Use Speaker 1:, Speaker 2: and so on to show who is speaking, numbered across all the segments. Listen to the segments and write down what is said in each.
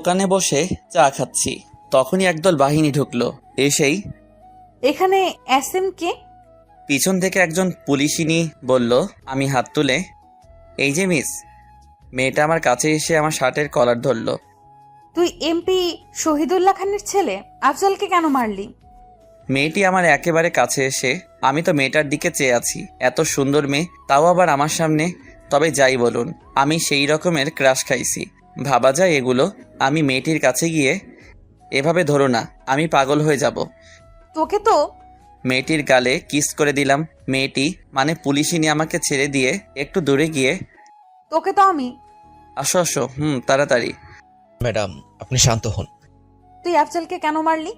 Speaker 1: দোকানে বসে চা খাচ্ছি, তখনই একদল বাহিনী ঢুকলো। এসেই
Speaker 2: এখানে এসএম কে?
Speaker 1: পিছন থেকে একজন পুলিশিনী বলল। আমি হাত তুলে, এই যে মিস। মেয়েটা আমার কাছে এসে আমার শার্টের কলার ধরলো।
Speaker 2: তুই এমপি শহীদুল্লাহ খানের ছেলে, আফজলকে কেন মারলি?
Speaker 1: মেয়েটি আমার একেবারে কাছে এসে, আমি তো মেয়েটার দিকে চেয়ে আছি, এত সুন্দর মেয়ে, তাও আবার আমার সামনে। তবে যাই বলুন, আমি সেই রকমের ক্রাশ খাইছি, ভাবা যায় এগুলো। আমি মেয়েটির কাছে গিয়ে, এভাবে ধরো না, আমি পাগল হয়ে যাব।
Speaker 2: তোকে তো।
Speaker 1: মেয়েটির গালে কিস করে দিলাম। মেয়েটি মানে পুলিশিনী আমাকে ছেড়ে দিয়ে একটু দূরে গিয়ে,
Speaker 2: তোকে তো আমি।
Speaker 1: আসো আসো, তাড়াতাড়ি।
Speaker 3: ম্যাডাম, আপনি শান্ত হন।
Speaker 2: তুই আফজলকে কেন মারলি?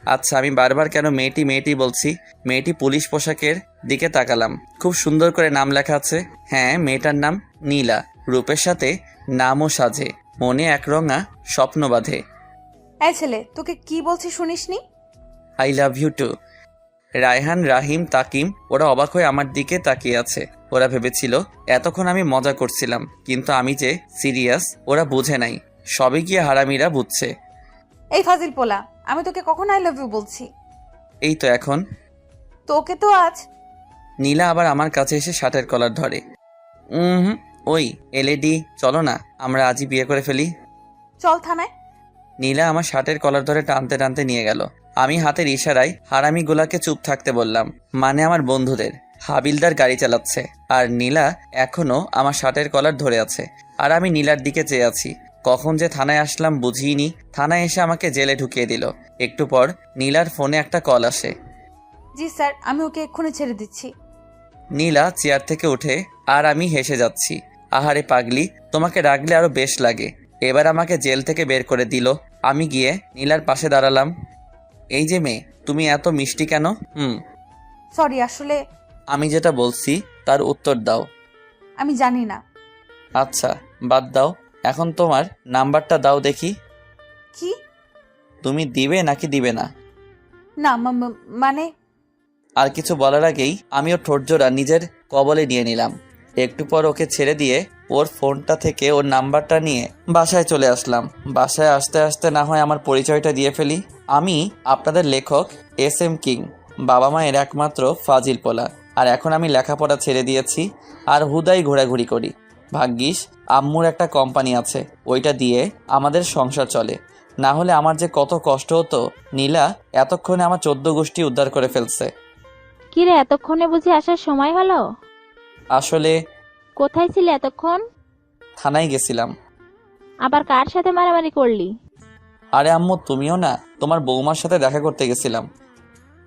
Speaker 1: আচ্ছা, আমি বারবার কেন মেয়েটি মেয়েটি বলছি? মেয়েটি পুলিশ পোশাকের দিকে তাকালাম, খুব সুন্দর করে নাম লেখা আছে। হ্যাঁ, মেয়েটার নাম নীলা। রূপের সাথে নামও সাজে, মনে একরঙা স্বপ্ন বাঁধে।
Speaker 2: এই ছেলে, তোকে কি বলছি শুনিসনি?
Speaker 1: I love you too. Raihan, Rahim, Takim ওরা অবাক হয়ে আমার দিকে তাকিয়ে আছে। ওরা ভেবেছিল এতক্ষণ আমি মজা করছিলাম, কিন্তু আমি যে সিরিয়াস ওরা বুঝে নাই। সবে গিয়ে হারামিরা বুঝছে।
Speaker 2: এই ফাজিল পোলা, আমি তোকে কখন আই লাভ ইউ বলছি?
Speaker 1: এই তো এখন।
Speaker 2: তোকে তো আজ।
Speaker 1: নীলা আবার আমার কাছে এসে শার্টের কলার ধরে। ওই এলএডি, চলো না আমরা আজই বিয়ে করে ফেলি।
Speaker 2: চল থানায়।
Speaker 1: নীলা আমার শার্টের কলার ধরে টানতে টানতে নিয়ে গেল। আমি হাতের ইশারায় হারামিগুলাকে চুপ থাকতে বললাম, মানে আমার বন্ধুদের। হাবিলদার গাড়ি চালাচ্ছে, আর নীলা এখনো আমার শার্টের কলার ধরে আছে, আর আমি নীলার দিকে চেয়ে আছি। কখন যে থানায় আসলাম বুঝিনি। থানায় এসে আমাকে জেলে ঢুকিয়ে দিল। একটু পর নীলার ফোনে একটা কল আসে।
Speaker 2: জি স্যার, আমি ওকে এক্ষুনি ছেড়ে দিচ্ছি।
Speaker 1: নীলা চেয়ার থেকে উঠে, আর আমি হেসে যাচ্ছি। আহারে পাগলি, তোমাকে রাখলে আরো বেশ লাগে। এবার আমাকে জেল থেকে বের করে দিল। আমি গিয়ে নীলার পাশে দাঁড়ালাম। এই যে মেয়ে, তুমি এত মিষ্টি কেন?
Speaker 2: সরি, আসলে
Speaker 1: আমি যেটা বলছি তার উত্তর দাও।
Speaker 2: আমি জানি না।
Speaker 1: আচ্ছা, বাদ দাও। এখন তোমার নাম্বারটা দাও দেখি।
Speaker 2: কি?
Speaker 1: তুমি দিবে নাকি দিবে না?
Speaker 2: না মানে।
Speaker 1: আর কিছু বলার আগেই আমি ওর ঠোঁটজোড়া নিজের কবলে নিয়ে নিলাম। একটু পর ওকে ছেড়ে দিয়ে ওর ফোনটা থেকে ওর নাম্বারটা নিয়ে বাসায় চলে আসলাম। বাসায় আসতে আসতে না হয় আমার পরিচয়টা দিয়ে ফেলি। আমি আপনাদের লেখক এসএম কিং, বাবা মায়ের একমাত্র ফাজিল পোলা। আর এখন আমি লেখাপড়া ছেড়ে দিয়েছি, আর হুদাই ঘোরাঘুরি করি। ভাগ্যিস আম্মুর একটা কোম্পানি আছে, ওইটা দিয়ে আমাদের সংসার চলে। না হলে আমার যে কত কষ্ট হতো। নীলা এতক্ষণে আমার 14 গোষ্ঠী উদ্ধার করে ফেলছে।
Speaker 4: কিরে, এতক্ষণে বুঝি আসার সময় হলো?
Speaker 1: আসলে
Speaker 4: কোথায় ছিলে এতক্ষণ?
Speaker 1: থানায় গেছিলাম।
Speaker 4: আবার কার সাথে মারামারি করলি?
Speaker 1: আরে আম্মু, তুমিও না, তোমার বৌমার সাথে দেখা করতে গেছিলাম।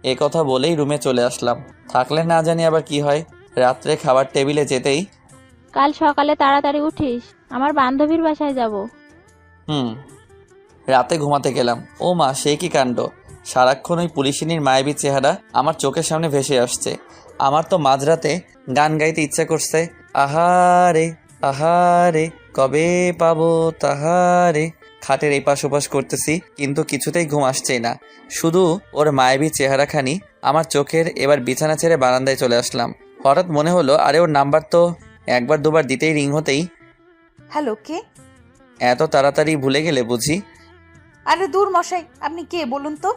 Speaker 1: এ কথা বলেই রুমে চলে আসলাম। থাকলে না জানি আবার কি হয়। রাত্রে খাবার টেবিলে যেতেই,
Speaker 4: কাল সকালে তাড়াতাড়ি উঠিস, আমার বান্ধবীর বাসায় যাব।
Speaker 1: রাতে ঘুমাতে গেলাম। ও মা, সে কি কাণ্ড! সারাক্ষণ ওই পুলিশিনীর মায়াবী চেহারা আমার চোখের সামনে ভেসে আসছে। আমার তো মাঝরাতে গান গাইতে ইচ্ছে করছে। আহারে আহারে, কবে পাবো তাহারে। খাটের এই পাশ ওপাশ করতেছি, কিন্তু কিছুতেই ঘুম আসছেই না। শুধু ওর মায়াবী চেহারাখানি আমার চোখের। এবার বিছানা ছেড়ে বারান্দায় চলে আসলাম। হঠাৎ মনে হলো, আরে ওর নাম্বার তো একবার দুবার দিতেই রিং হতেই।
Speaker 2: হ্যালো, কে?
Speaker 1: এত তাড়াতাড়ি ভুলে গেলে বুঝি?
Speaker 2: আরে দূর মশাই, আপনি কে বলুন তো?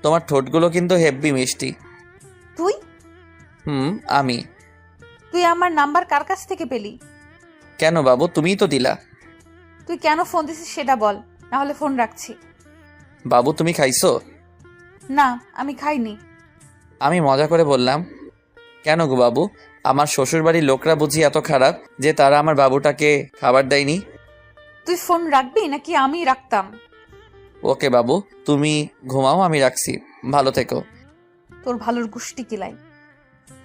Speaker 1: তোমার ঠোঁটগুলো কিন্তু হেব্বি মিষ্টি।
Speaker 2: তুই?
Speaker 1: আমি।
Speaker 2: তুই আমার নাম্বার কার কাছ থেকে পেলি?
Speaker 1: কেন বাবু, তুমিই তো দিলা।
Speaker 2: তুই কেন ফোন দিছিস সেটা বল, না হলে ফোন রাখছি।
Speaker 1: বাবু, তুমি খাইছো?
Speaker 2: না, আমি খাইনি।
Speaker 1: আমি মজা করে বললাম। কেন গো বাবু, আমার শ্বশুরবাড়ির লোকরা বুঝি এত খারাপ যে তারা আমার বাবুটাকে খাবার দেয়নি?
Speaker 2: তুই ফোন রাখবি নাকি আমি রাখতাম?
Speaker 1: ওকে বাবু, তুমি ঘুমাও, আমি রাখছি। ভালো থেকো।
Speaker 2: তোর ভালোর গুষ্টি কিলাই।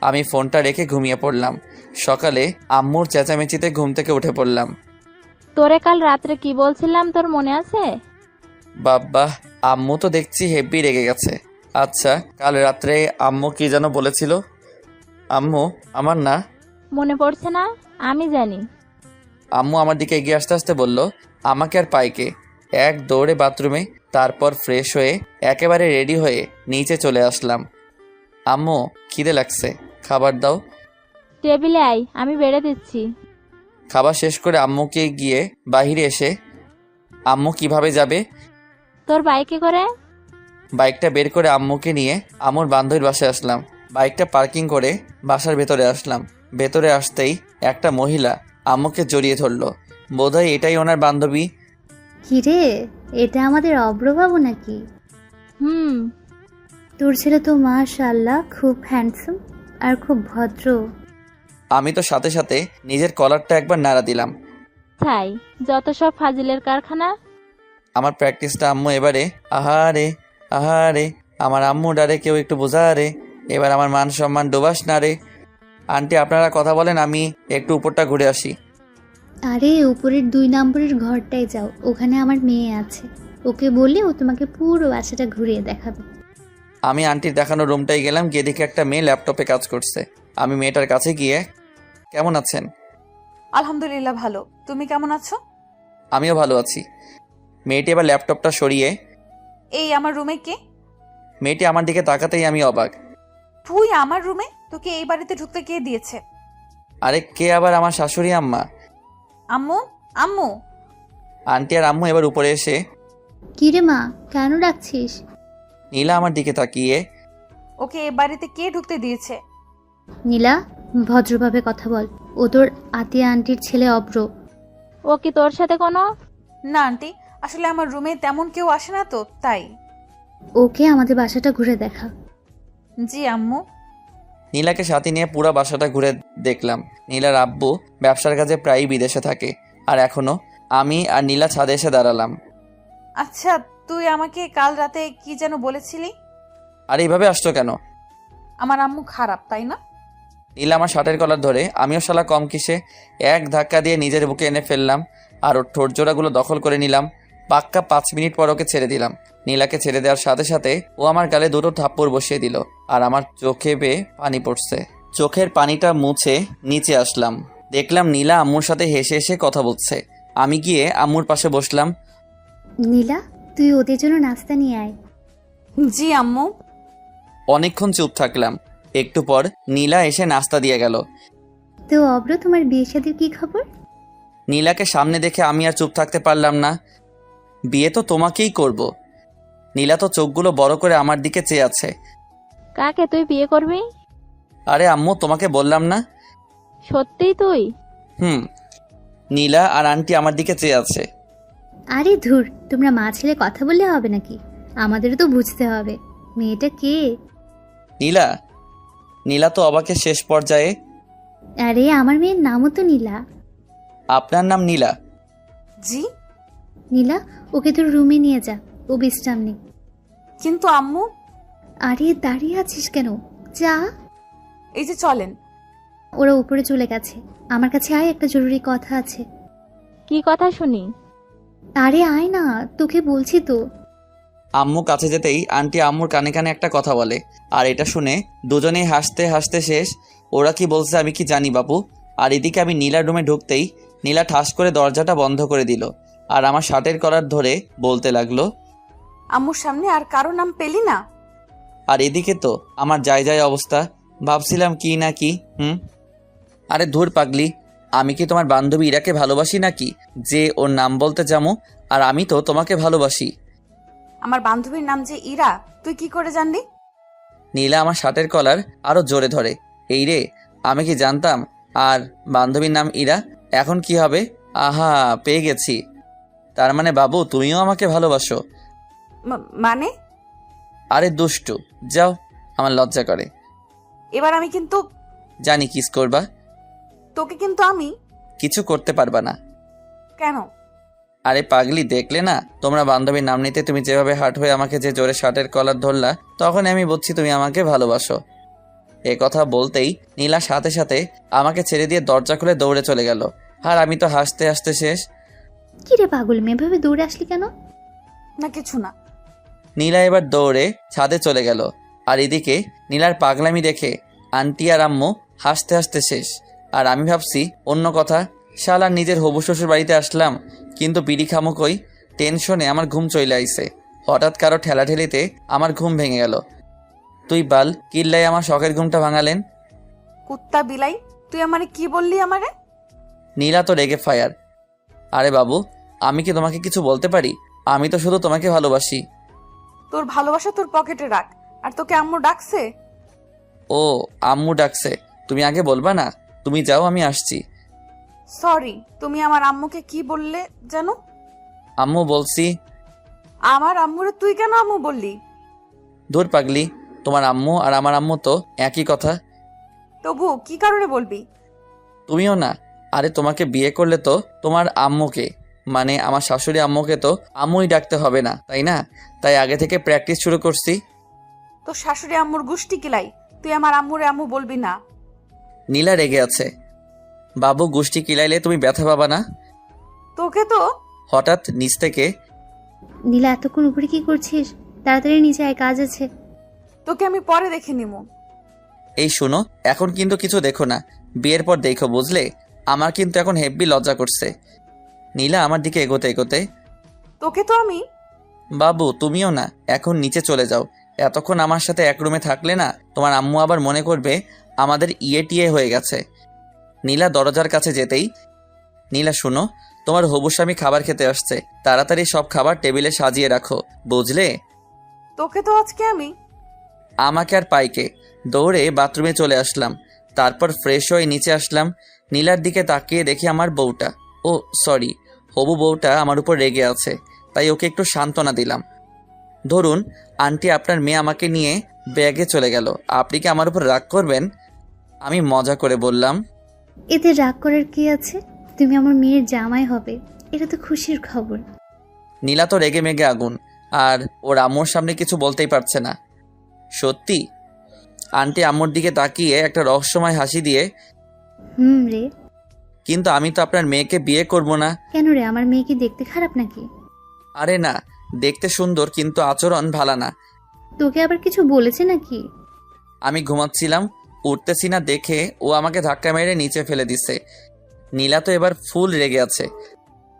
Speaker 1: আমি ফোনটা রেখে ঘুমিয়ে পড়লাম। সকালে আম্মুর চেঁচামেচিতে ঘুম থেকে উঠে পড়লাম।
Speaker 4: তোরে কাল রাত্রে কি বলছিলাম, তোর মনে আছে?
Speaker 1: বাবা, আম্মু তো দেখছি হেব্বি রেগে গেছে। আচ্ছা, কাল রাত্রে আম্মু কি যেন বলেছিল? আম্মু আমার না
Speaker 4: মনে পড়ছে না? আমি জানি।
Speaker 1: আম্মু আমার দিকে এগিয়ে আসতে আসতে বলল, আমাকে আর পাইকে। এক দৌড়ে বাথরুমে, তারপর ফ্রেশ হয়ে একেবারে রেডি হয়ে নিচে চলে আসলাম। আম্মু, খিদে লাগছে, খাবার দাও।
Speaker 4: টেবিলে আয়, আমি বেড়ে দিচ্ছি।
Speaker 1: খাবার শেষ করে আম্মুকে গিয়ে বাহিরে এসে, আম্মু কিভাবে যাবে?
Speaker 4: তোর বাইকে করে।
Speaker 1: বাইকটা বের করে আম্মুকে নিয়ে আম্মুর বান্ধবীর বাসায় আসলাম। বাইকটা পার্কিং করে বাসার ভেতরে আসলাম। ভেতরে আসতেই একটা মহিলা আম্মুকে জড়িয়ে ধরলো। বোধহয় এটাই ওনার বান্ধবী।
Speaker 5: কিরে, এটা আমাদের অব্রবাবু নাকি?
Speaker 4: হুম।
Speaker 5: তোর ছেলে তো মাশাআল্লাহ খুব হ্যান্ডসাম আর খুব ভদ্র।
Speaker 1: আমি তো সাথে সাথে নিজের কলারটা একবার নাড়া দিলাম।
Speaker 4: তাই যত সব ফাজিলের কারখানা।
Speaker 1: আমার প্র্যাকটিসটা আম্মু এবারে। আহারে আহারে, আমার আম্মু ডারে কেউ একটু বোঝা রে। এবার আমার মান সম্মান ডোবাস না রে। আন্টি আপনারা কথা বলেন, আমি একটু উপরটা ঘুরে আসি।
Speaker 5: আরে উপরের 2 নম্বরের ঘরটায় যাও, ওখানে আমার মেয়ে আছে। ওকে বললে ও তোমাকে পুরো বাসাটা ঘুরিয়ে দেখাবে।
Speaker 1: আমি আন্টির দেখানো রুমটাই গেলাম। গিয়ে দেখি একটা মেয়ে ল্যাপটপে কাজ করছে। আমি মেয়েটার কাছে গিয়ে, কেমন আছেন?
Speaker 2: আলহামদুলিল্লাহ ভালো, তুমি কেমন আছো?
Speaker 1: আমিও ভালো আছি। মেয়েটি এবার ল্যাপটপটা সরিয়ে,
Speaker 2: এই আমার রুমে কে?
Speaker 1: মেয়েটি আমার দিকে তাকাতেই আমি অবাক।
Speaker 2: তুই আমার রুমে? তোকে এই বাড়িতে ঢুকতে কে দিয়েছে?
Speaker 1: আরে কে আবার? আমার শাশুড়ি আম্মা।
Speaker 2: আম্মু? আম্মু?
Speaker 1: আন্টি আর আম্মু এবার উপরে এসে,
Speaker 5: কিরে মা, কেন ডাকছিস?
Speaker 1: নীলা আমার দিকে তাকিয়ে,
Speaker 2: ওকে এই বাড়িতে কে ঢুকতে দিয়েছে?
Speaker 5: নীলা, ভদ্রভাবে কথা বল। ও তোর আতিয়া আন্টির ছেলে অব্র।
Speaker 4: ও কি তোর সাথে কোনো?
Speaker 2: না আন্টি, আসলে আমার রুমে তেমন কেউ আসে না তো, তাই।
Speaker 5: ওকে আমাদের বাসাটা ঘুরে দেখা।
Speaker 2: জি আম্মু।
Speaker 1: নীলাকে সাথে নিয়ে পুরো বাসাটা ঘুরে দেখলাম। নীলার আব্বু ব্যবসার কাজে প্রায়ই বিদেশে থাকে। আর এখনো আমি আর নীলা ছাদে এসে দাঁড়ালাম।
Speaker 2: আচ্ছা, তুই আমাকে কাল রাতে কি যেন বলেছিলি?
Speaker 1: আর এইভাবে আসছো কেন?
Speaker 2: আমার আম্মু খারাপ, তাই না?
Speaker 1: নীলা আমার শার্টের কলার ধরে, আমিও শালা কম কিসে, এক ধাক্কা দিয়ে নিজের বুকে এনে ফেললাম। আর ওর ঠোঁট জোড়াগুলো দখল করে নিলাম। পাক্কা 5 মিনিট পর ওকে ছেড়ে দিলাম। নীলাকে ছেড়ে দেওয়ার সাথে সাথে ও আমার গালে 2টো থাপ্পড় বসিয়ে দিল। আর আমার চোখে বেয়ে পানি পড়ছে। চোখের পানিটা মুছে নিচে আসলাম। দেখলাম নীলা আম্মুর সাথে হেসে হেসে কথা বলছে। আমি গিয়ে আম্মুর পাশে বসলাম।
Speaker 5: নীলা, তুই ওদের জন্য নাস্তা নিয়ে আয়।
Speaker 2: জি আম্মু।
Speaker 1: অনেকক্ষণ চুপ থাকলাম। একটু পর নীলা এসে নাস্তা দিয়ে গেল।
Speaker 5: তো অব্র, তোমার বিয়ে শাদীর কি খবর?
Speaker 1: নীলাকে সামনে দেখে আমি আর চুপ থাকতে পারলাম না। বিয়ে তো তোমাকেই করব। নীলা তো চোখগুলো বড় করে আমার দিকে চেয়ে আছে।
Speaker 4: কাকে তুই বিয়ে করবি?
Speaker 1: আরে আম্মু, তোমাকে বললাম না?
Speaker 4: সত্যিই তুই?
Speaker 1: হুম। নীলা আর আন্টি আমার দিকে চেয়ে আছে।
Speaker 5: আরে ধুর, তোমরা মা ছেলে কথা বললে হবে নাকি? আমাদেরও তো বুঝতে হবে মেয়েটা কে।
Speaker 1: নীলা? নীলা তো অবাকের শেষ পর্যায়ে।
Speaker 5: আরে আমার মেয়ের নামও তো নীলা।
Speaker 1: আপনার নাম নীলা?
Speaker 2: জি।
Speaker 5: নীলা, ওকে তোর রুমে নিয়ে যা, ও বিশ্রাম নে।
Speaker 2: কিন্তু আম্মু।
Speaker 5: আরে দাঁড়িয়ে আছিস কেন? যা।
Speaker 2: এই যে চলেন।
Speaker 5: ওরা উপরে চলে গেছে। আমার কাছে আয়, একটা জরুরি কথা আছে।
Speaker 4: কি কথা শুনি?
Speaker 5: আরে আয় না, তোকে বলছি তো।
Speaker 1: আম্মু কাছে যেতেই আন্টি আম্মুর কানে কানে একটা কথা বলে। আর এটা শুনে দুজনেই হাসতে হাসতে শেষ। ওরা কি বলছে আমি কি জানি বাপু। আর এদিকে আমি নীলার রুমে ঢুকতেই নীলা ঠাস করে দরজাটা বন্ধ করে দিল। আর আমার শার্টের কলার ধরে বলতে লাগলো,
Speaker 2: আম্মুর সামনে আর কারো নাম পেলি না?
Speaker 1: আর এদিকে তো আমার যায় যায় অবস্থা। ভাবছিলাম কি না কি। আরে ধুর পাগলি, আমি কি তোমার বান্ধবী ইরাকে ভালোবাসি নাকি যে ওর নাম বলতে যাবো? আর আমি তো তোমাকে ভালোবাসি।
Speaker 2: আমার বান্ধবীর নাম যে ইরা, তুই কি করে জানলি?
Speaker 1: নীলা আমার শার্টের কলার আরো জোরে ধরে। এই রে, আমি কি জানতাম? আর বান্ধবীর নাম ইরা, এখন কি হবে? আহা, পেয়ে গেছি। তার মানে বাবু তুমিও আমাকে ভালোবাসো?
Speaker 2: মানে?
Speaker 1: আরে দুষ্টু, যাও, আমার লজ্জা করে।
Speaker 2: এবার আমি কিন্তু।
Speaker 1: জানি কিস করবা।
Speaker 2: তোকে কিন্তু আমি।
Speaker 1: কিছু করতে পারবা না।
Speaker 2: কেন?
Speaker 1: আরে পাগলি, দেখলে না তোমরা বান্ধবীর নাম নিতে তুমি যেভাবে হাট হয়ে আমাকে যে জোরে শার্টের কলার ধরলা, তখন আমি বুঝছি তুমি আমাকে ভালোবাসো। এ কথা বলতেই নীলা সাথে সাথে আমাকে ছেড়ে দিয়ে দরজা খুলে দৌড়ে চলে গেল। আর আমি তো হাসতে হাসতে শেষ।
Speaker 5: কি রে পাগল মেয়ে, ভাবে দৌড়ে আসলি কেন?
Speaker 2: না কিছু না।
Speaker 1: নীলা এবার দৌড়ে ছাদে চলে গেল। আর এদিকে নীলার পাগলামি দেখে আন্টি আর আম্মু হাসতে হাসতে শেষ। আর আমি ভাবছি অন্য কথা, শালা নিজের হবু শ্বশুর বাড়িতে আসলাম, কিন্তু বিড়ি খামুকই টেনশনে আমার ঘুম চলে আইছে। হঠাৎ কারো ঠেলাঠেলিতে আমার ঘুম ভেঙে গেল। তুই বাল কিল্লাই আমার শখের ঘুমটা ভাঙালেন।
Speaker 2: কুত্তা বিলাই, তুই আমারে কি বললি আমারে?
Speaker 1: নীলা তো রেগে ফায়ার। আরে বাবু, আমি কি তোমাকে কিছু বলতে পারি? আমি তো শুধু তোমাকে ভালোবাসি।
Speaker 2: তোর ভালোবাসা তোর পকেটে রাখ। আর তোকে আম্মু ডাকছে?
Speaker 1: ও, আম্মু ডাকছে। তুমি আগে বলবা না? তুমি যাও, আমি আসছি।
Speaker 2: সরি, তুমি আমার আম্মুকে কি বললে জানো?
Speaker 1: আম্মু বলছি।
Speaker 2: আমার আম্মুরে তুই কেন আম্মু বললি?
Speaker 1: দূর পাগলি, তোমার আম্মু আর আমার আম্মু তো একই কথা।
Speaker 2: তবু কি কারণে বলবি?
Speaker 1: তুমিও না। আরে তোমাকে বিয়ে করলে তো তোমার আম্মুকে, মানে আমার শাশুড়ি আম্মুকে তো আম্মুই ডাকতে হবে না, তাই না? তাই আগে থেকে প্র্যাকটিস শুরু করছি।
Speaker 2: তোর শাশুড়ি আম্মুর গুষ্টি কিলাই, তুই আমার আম্মুরে আম্মু বলবি না।
Speaker 1: নীলা রেগে আছে। বাবু গোষ্ঠী কিলাইলে তুমি ব্যথা পাবা না?
Speaker 2: তোকে তো।
Speaker 1: হঠাৎ নিচ থেকে
Speaker 5: নীলা, এতক্ষণ উপরে কি করছিস? তাড়াতাড়ি নিচে আয়, কাজ আছে।
Speaker 2: তোকে আমি পরে দেখে নিবো।
Speaker 1: এই শোনো, এখন কিন্তু কিছু দেখো না, বিয়ের পর দেখো, বুঝলে? আমার কিন্তু এখন হেব্বি লজ্জা করছে। নীলা আমার দিকে এগোতে এগোতে,
Speaker 2: তোকে তো আমি।
Speaker 1: বাবু তুমিও না, এখন নিচে চলে যাও। এতক্ষণ আমার সাথে এক রুমে থাকলে না, তোমার আম্মু আবার মনে করবে আমাদের টিয়ে হয়ে গেছে। নীলা দরজার কাছে যেতেই, নীলা শোনো, তোমার হবু স্বামী খাবার খেতে আসছে, তাড়াতাড়ি সব খাবার টেবিলে সাজিয়ে রাখো, বুঝলে?
Speaker 2: তোকে তো আজকে আমি।
Speaker 1: আমাকে আর পাইকে দৌড়ে বাথরুমে চলে আসলাম। তারপর ফ্রেশ হয়ে নিচে আসলাম। নীলার দিকে তাকিয়ে দেখি আমার বউটা, ও সরি, হবু বউটা আমার উপর রেগে আছে, তাই ওকে একটু সান্ত্বনা দিলাম। ধরুন আন্টি, আপনার মেয়ে আমাকে নিয়ে ব্যাগে চলে গেল, আপনি কি আমার উপর রাগ করবেন? আমি মজা করে বললাম।
Speaker 5: এতে রাগ করার কি আছে? তুমি আমার মেয়ের জামাই হবে, এটা তো খুশির খবর।
Speaker 1: নীলা তো রেগে মেগে আগুন, আর ওর আম্মুর সামনে কিছু বলতেই পারছে না। সত্যি? আন্টি আম্মুর দিকে তাকিয়ে একটা রহস্যময় হাসি দিয়ে,
Speaker 5: রে।
Speaker 1: কিন্তু আমি তো আপনার মেয়েকে বিয়ে করব না।
Speaker 5: কেন রে, আমার মেয়ে কি দেখতে খারাপ নাকি?
Speaker 1: আরে না, দেখতে সুন্দর, কিন্তু আচরণ ভালো না।
Speaker 5: তোকে আবার কিছু বলেছে নাকি?
Speaker 1: আমি ঘুমাচ্ছিলাম, উঠতেছি না দেখে ও আমাকে ধাক্কা মেরে নিচে ফেলে দিছে। নীলা তো এবার ফুল রেগে আছে।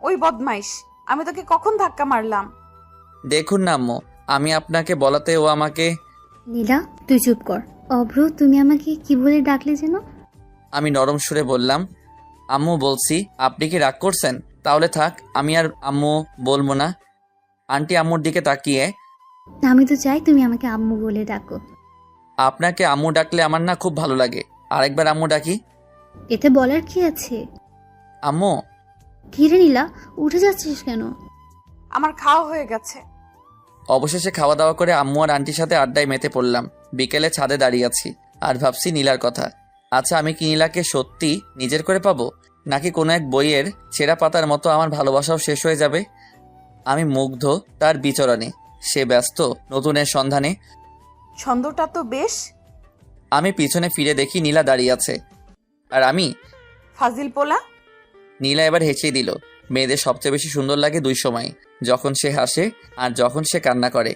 Speaker 2: ওই বদমাইশ, আমি তোকে কখন ধাক্কা মারলাম?
Speaker 1: দেখুন না আম্মু, আমি আপনাকে বলাতে ও আমাকে।
Speaker 5: নীলা, তুই চুপ কর। অভ্র, তুমি আমাকে কি বলে ডাকলে যেন?
Speaker 1: আমি নরম সুরে বললাম, আম্মু বলছি। আপনি কি রাগ করছেন? তাহলে থাক, আমি আর আম্মু বলবো না। আন্টি আম্মুর দিকে তাকিয়ে,
Speaker 5: আমি তো চাই তুমি আমাকে আম্মু বলে ডাকো।
Speaker 1: আপনাকে আম্মু ডাকলে আমার না খুব ভালো লাগে, আরেকবার আম্মু ডাকি।
Speaker 5: এতে বলার কি আছে?
Speaker 1: আম্মু।
Speaker 5: ধীরে নীলা, উঠে যাচ্ছিস কেন?
Speaker 2: আমার খাওয়া হয়ে গেছে।
Speaker 1: অবশেষে খাওয়া দাওয়া করে আম্মু আর আন্টির সাথে আড্ডায় মেতে পড়লাম। বিকেলে ছাদে দাঁড়িয়ে আছি আর ভাবছি নীলার কথা। আচ্ছা, আমি কি নীলাকে সত্যি নিজের করে পাবো, নাকি কোনো এক বইয়ের ছেঁড়া পাতার মতো আমার ভালোবাসাও শেষ হয়ে যাবে? আমি মুগ্ধ তার বিচরণে, সে ব্যস্ত নতুনের সন্ধানে।
Speaker 2: ছন্দটা তো বেশ।
Speaker 1: আমি পিছনে ফিরে দেখি নীলা দাঁড়িয়ে আছে, আর আমি।
Speaker 2: ফাজিল পোলা।
Speaker 1: নীলা এবার হেসে দিল। মেয়েদের সবচেয়ে বেশি সুন্দর লাগে দুই সময়, যখন সে হাসে আর যখন সে কান্না করে।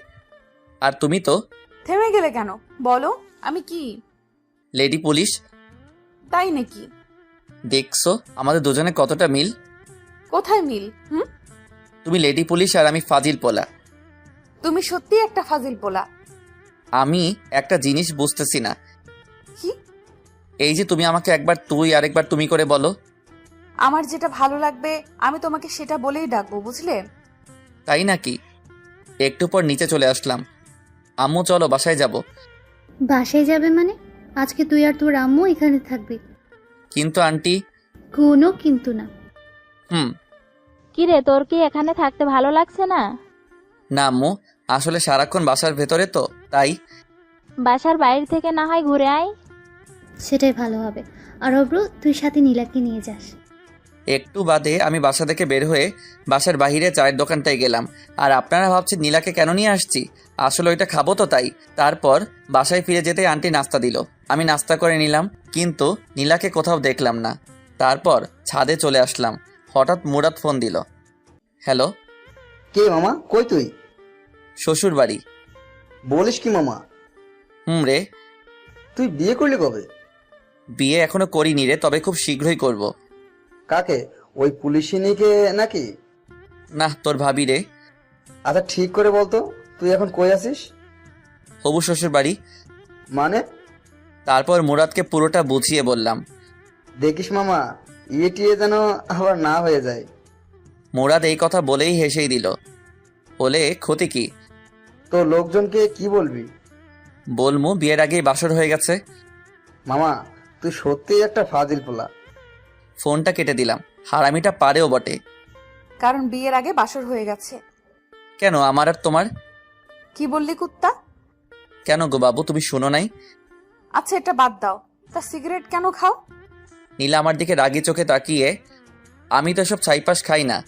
Speaker 1: আর তুমি তো।
Speaker 2: থেমে গেলে কেন বলো, আমি কি?
Speaker 1: Lady police.
Speaker 2: তাই নাকি?
Speaker 1: দেখছো আমাদের দুজনে কতটা মিল।
Speaker 2: কোথায় মিল?
Speaker 1: তুমি লেডি পুলিশ আর আমি ফাজিল পোলা।
Speaker 2: তুমি সত্যি একটা ফাজিল পোলা।
Speaker 1: আমি একটা জিনিস বুঝতেছি না।
Speaker 2: কি?
Speaker 1: এই যে তুমি আমাকে একবার তুই আরেকবার তুমি করে বলো।
Speaker 2: আমার যেটা ভালো লাগবে আমি তোমাকে সেটা বলেই ডাকবো, বুঝলে?
Speaker 1: তাই নাকি? একটু পর নিচে চলে আসলাম। আম্মু চলো বাসায় যাব।
Speaker 5: বাসায় যাবে মানে? আজকে তুই আর তোর আম্মু এখানে থাকবি।
Speaker 1: কিন্তু আন্টি।
Speaker 5: কোনো কিন্তু না।
Speaker 4: কি রে, তোর কি এখানে থাকতে ভালো লাগছে না?
Speaker 1: না আম্মু, আসলে সারাক্ষণ বাসার ভেতরে তো, তাই।
Speaker 4: বাসার বাইরে থেকে না হয় ঘুরে আয়।
Speaker 5: সেটাই ভালো হবে। আর অভ্র, তুই সাথে নীলাকে নিয়ে যাস।
Speaker 1: একটু বাদে আমি বাসা থেকে বের হয়ে বাসার বাহিরে চায়ের দোকানটায় গেলাম। আর আপনারা ভাবছেন নীলাকে কেন নিয়ে আসছি? আসলে ওইটা খাবো তো, তাই। তারপর বাসায় ফিরে যেতে আন্টি নাস্তা দিল, আমি নাস্তা করে নিলাম, কিন্তু নীলাকে কোথাও দেখলাম না। তারপর ছাদে চলে আসলাম। হঠাৎ মুরাদ ফোন দিল। হ্যালো।
Speaker 6: কে মামা, কই তুই?
Speaker 1: শ্বশুর বাড়ি।
Speaker 6: বলিস কি মামা?
Speaker 1: রে।
Speaker 6: তুই বিয়ে করলি কবে?
Speaker 1: বিয়ে এখনো করিনি রে, তবে খুব শীঘ্রই করব।
Speaker 6: কাকে, ওই পুলিশিনীকে নাকি?
Speaker 1: না, তোর ভাবি রে।
Speaker 6: আচ্ছা ঠিক করে বলতো, তুই এখন কই আছিস?
Speaker 1: হবু শ্বশুর বাড়ি।
Speaker 6: মানে?
Speaker 1: তারপর মুরাদকে পুরোটা বুঝিয়ে বললাম।
Speaker 6: দেখিস মামা, টিয়ে যেন আবার না হয়ে যায়।
Speaker 1: মুরাদ এই কথা বলেই হেসেই দিল। বলে ক্ষতি কি?
Speaker 6: তো লোকজনকে কি বলবি?
Speaker 1: বলমু বিয়ের আগেই বাসর হয়ে গেছে।
Speaker 6: মামা, তুই সত্যিই একটা ফাজিল পোলা।
Speaker 1: ফোনটা কেটে দিলাম। হারামিটা পারেও বটে।
Speaker 2: কারণ বিয়ের আগে বাসর হয়ে গেছে।
Speaker 1: কেন আমার আর তোমার?
Speaker 2: কি বললি কুত্তা?
Speaker 1: কেন গো বাবু, তুমি শুনো নাই?
Speaker 2: আচ্ছা এটা বাদ দাও, তা সিগারেট কেন খাও?
Speaker 1: নীলা আমার দিকে রাগি চোখে তাকিয়ে, আমি তো সব ছাইপাস খাই না।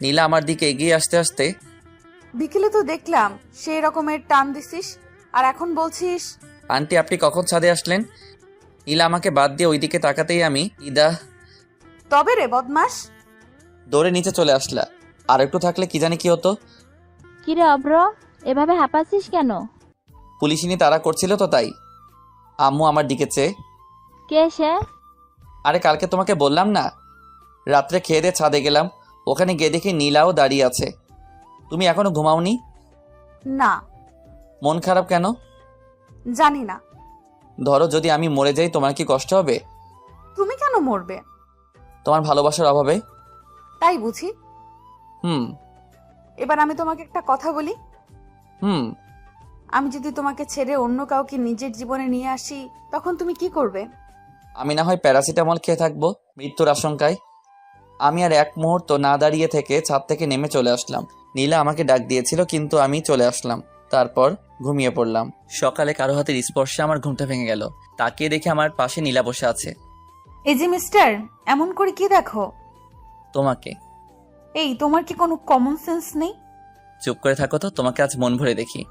Speaker 1: নীলা আমার দিকে এগিয়ে আসতে আসতে,
Speaker 2: বিকেলে তো দেখলাম সেই রকমের টান দিছিস, আর এখন বলছিস।
Speaker 1: আন্টি আপনি কখন ছাদে আসলেন? নীলা আমাকে বাদ দিয়ে ওইদিকে তাকাতেই আমি ইদা
Speaker 2: তবে রে বদমাস।
Speaker 1: দৌড়ে নিচে চলে আসলা। আর একটু থাকলে কি জানি কি হতো।
Speaker 4: কিরে অব্র, এভাবে হাঁপাচ্ছিস কেন?
Speaker 1: পুলিশিনি তাড়া করছিল তো তাই। আম্মু আমার দিকে চেয়ে,
Speaker 4: কে সে?
Speaker 1: আরে কালকে তোমাকে বললাম না, রাত্রে খেয়ে দিয়ে ছাদে গেলাম, ওখানে গিয়ে দেখি নীলাও দাঁড়িয়ে আছে। তুমি এখনো ঘুমাওনি?
Speaker 2: না,
Speaker 1: মন খারাপ কেন?
Speaker 2: জানি না।
Speaker 1: ধরো যদি আমি মরে যাই তোমার কি কষ্ট হবে?
Speaker 2: তুমি কেন মরবে?
Speaker 1: তোমার ভালোবাসার অভাবে।
Speaker 2: তাই বুঝি।
Speaker 1: হুম
Speaker 2: এবার আমি তোমাকে একটা কথা বলি।
Speaker 1: হুম
Speaker 2: আমি যদি তোমাকে ছেড়ে অন্য কাউকে নিজের জীবনে নিয়ে আসি, তখন তুমি কি করবে?
Speaker 1: আমি না হয় প্যারাসিটামল খেয়ে থাকবো মৃত্যুর আশঙ্কায়। আমি আর এক মুহূর্ত না দাঁড়িয়ে থেকে ছাদ থেকে নেমে চলে আসলাম। নীলা আমাকে ডাক দিয়েছিল কিন্তু আমি চলে আসলাম। তারপর ঘুমিয়ে পড়লাম। সকালে কারো হাতের স্পর্শে আমার ঘুমটা ভেঙে গেল। তাকিয়ে দেখে আমার পাশে নীলা বসে আছে।
Speaker 2: এই যে মিস্টার, এমন করে কি দেখো?
Speaker 1: তোমাকে।
Speaker 2: এই তোমার কি কোনো কমন সেন্স নেই?
Speaker 1: চুপ করে থাকো তো, তোমাকে আজ মন ভরে দেখি।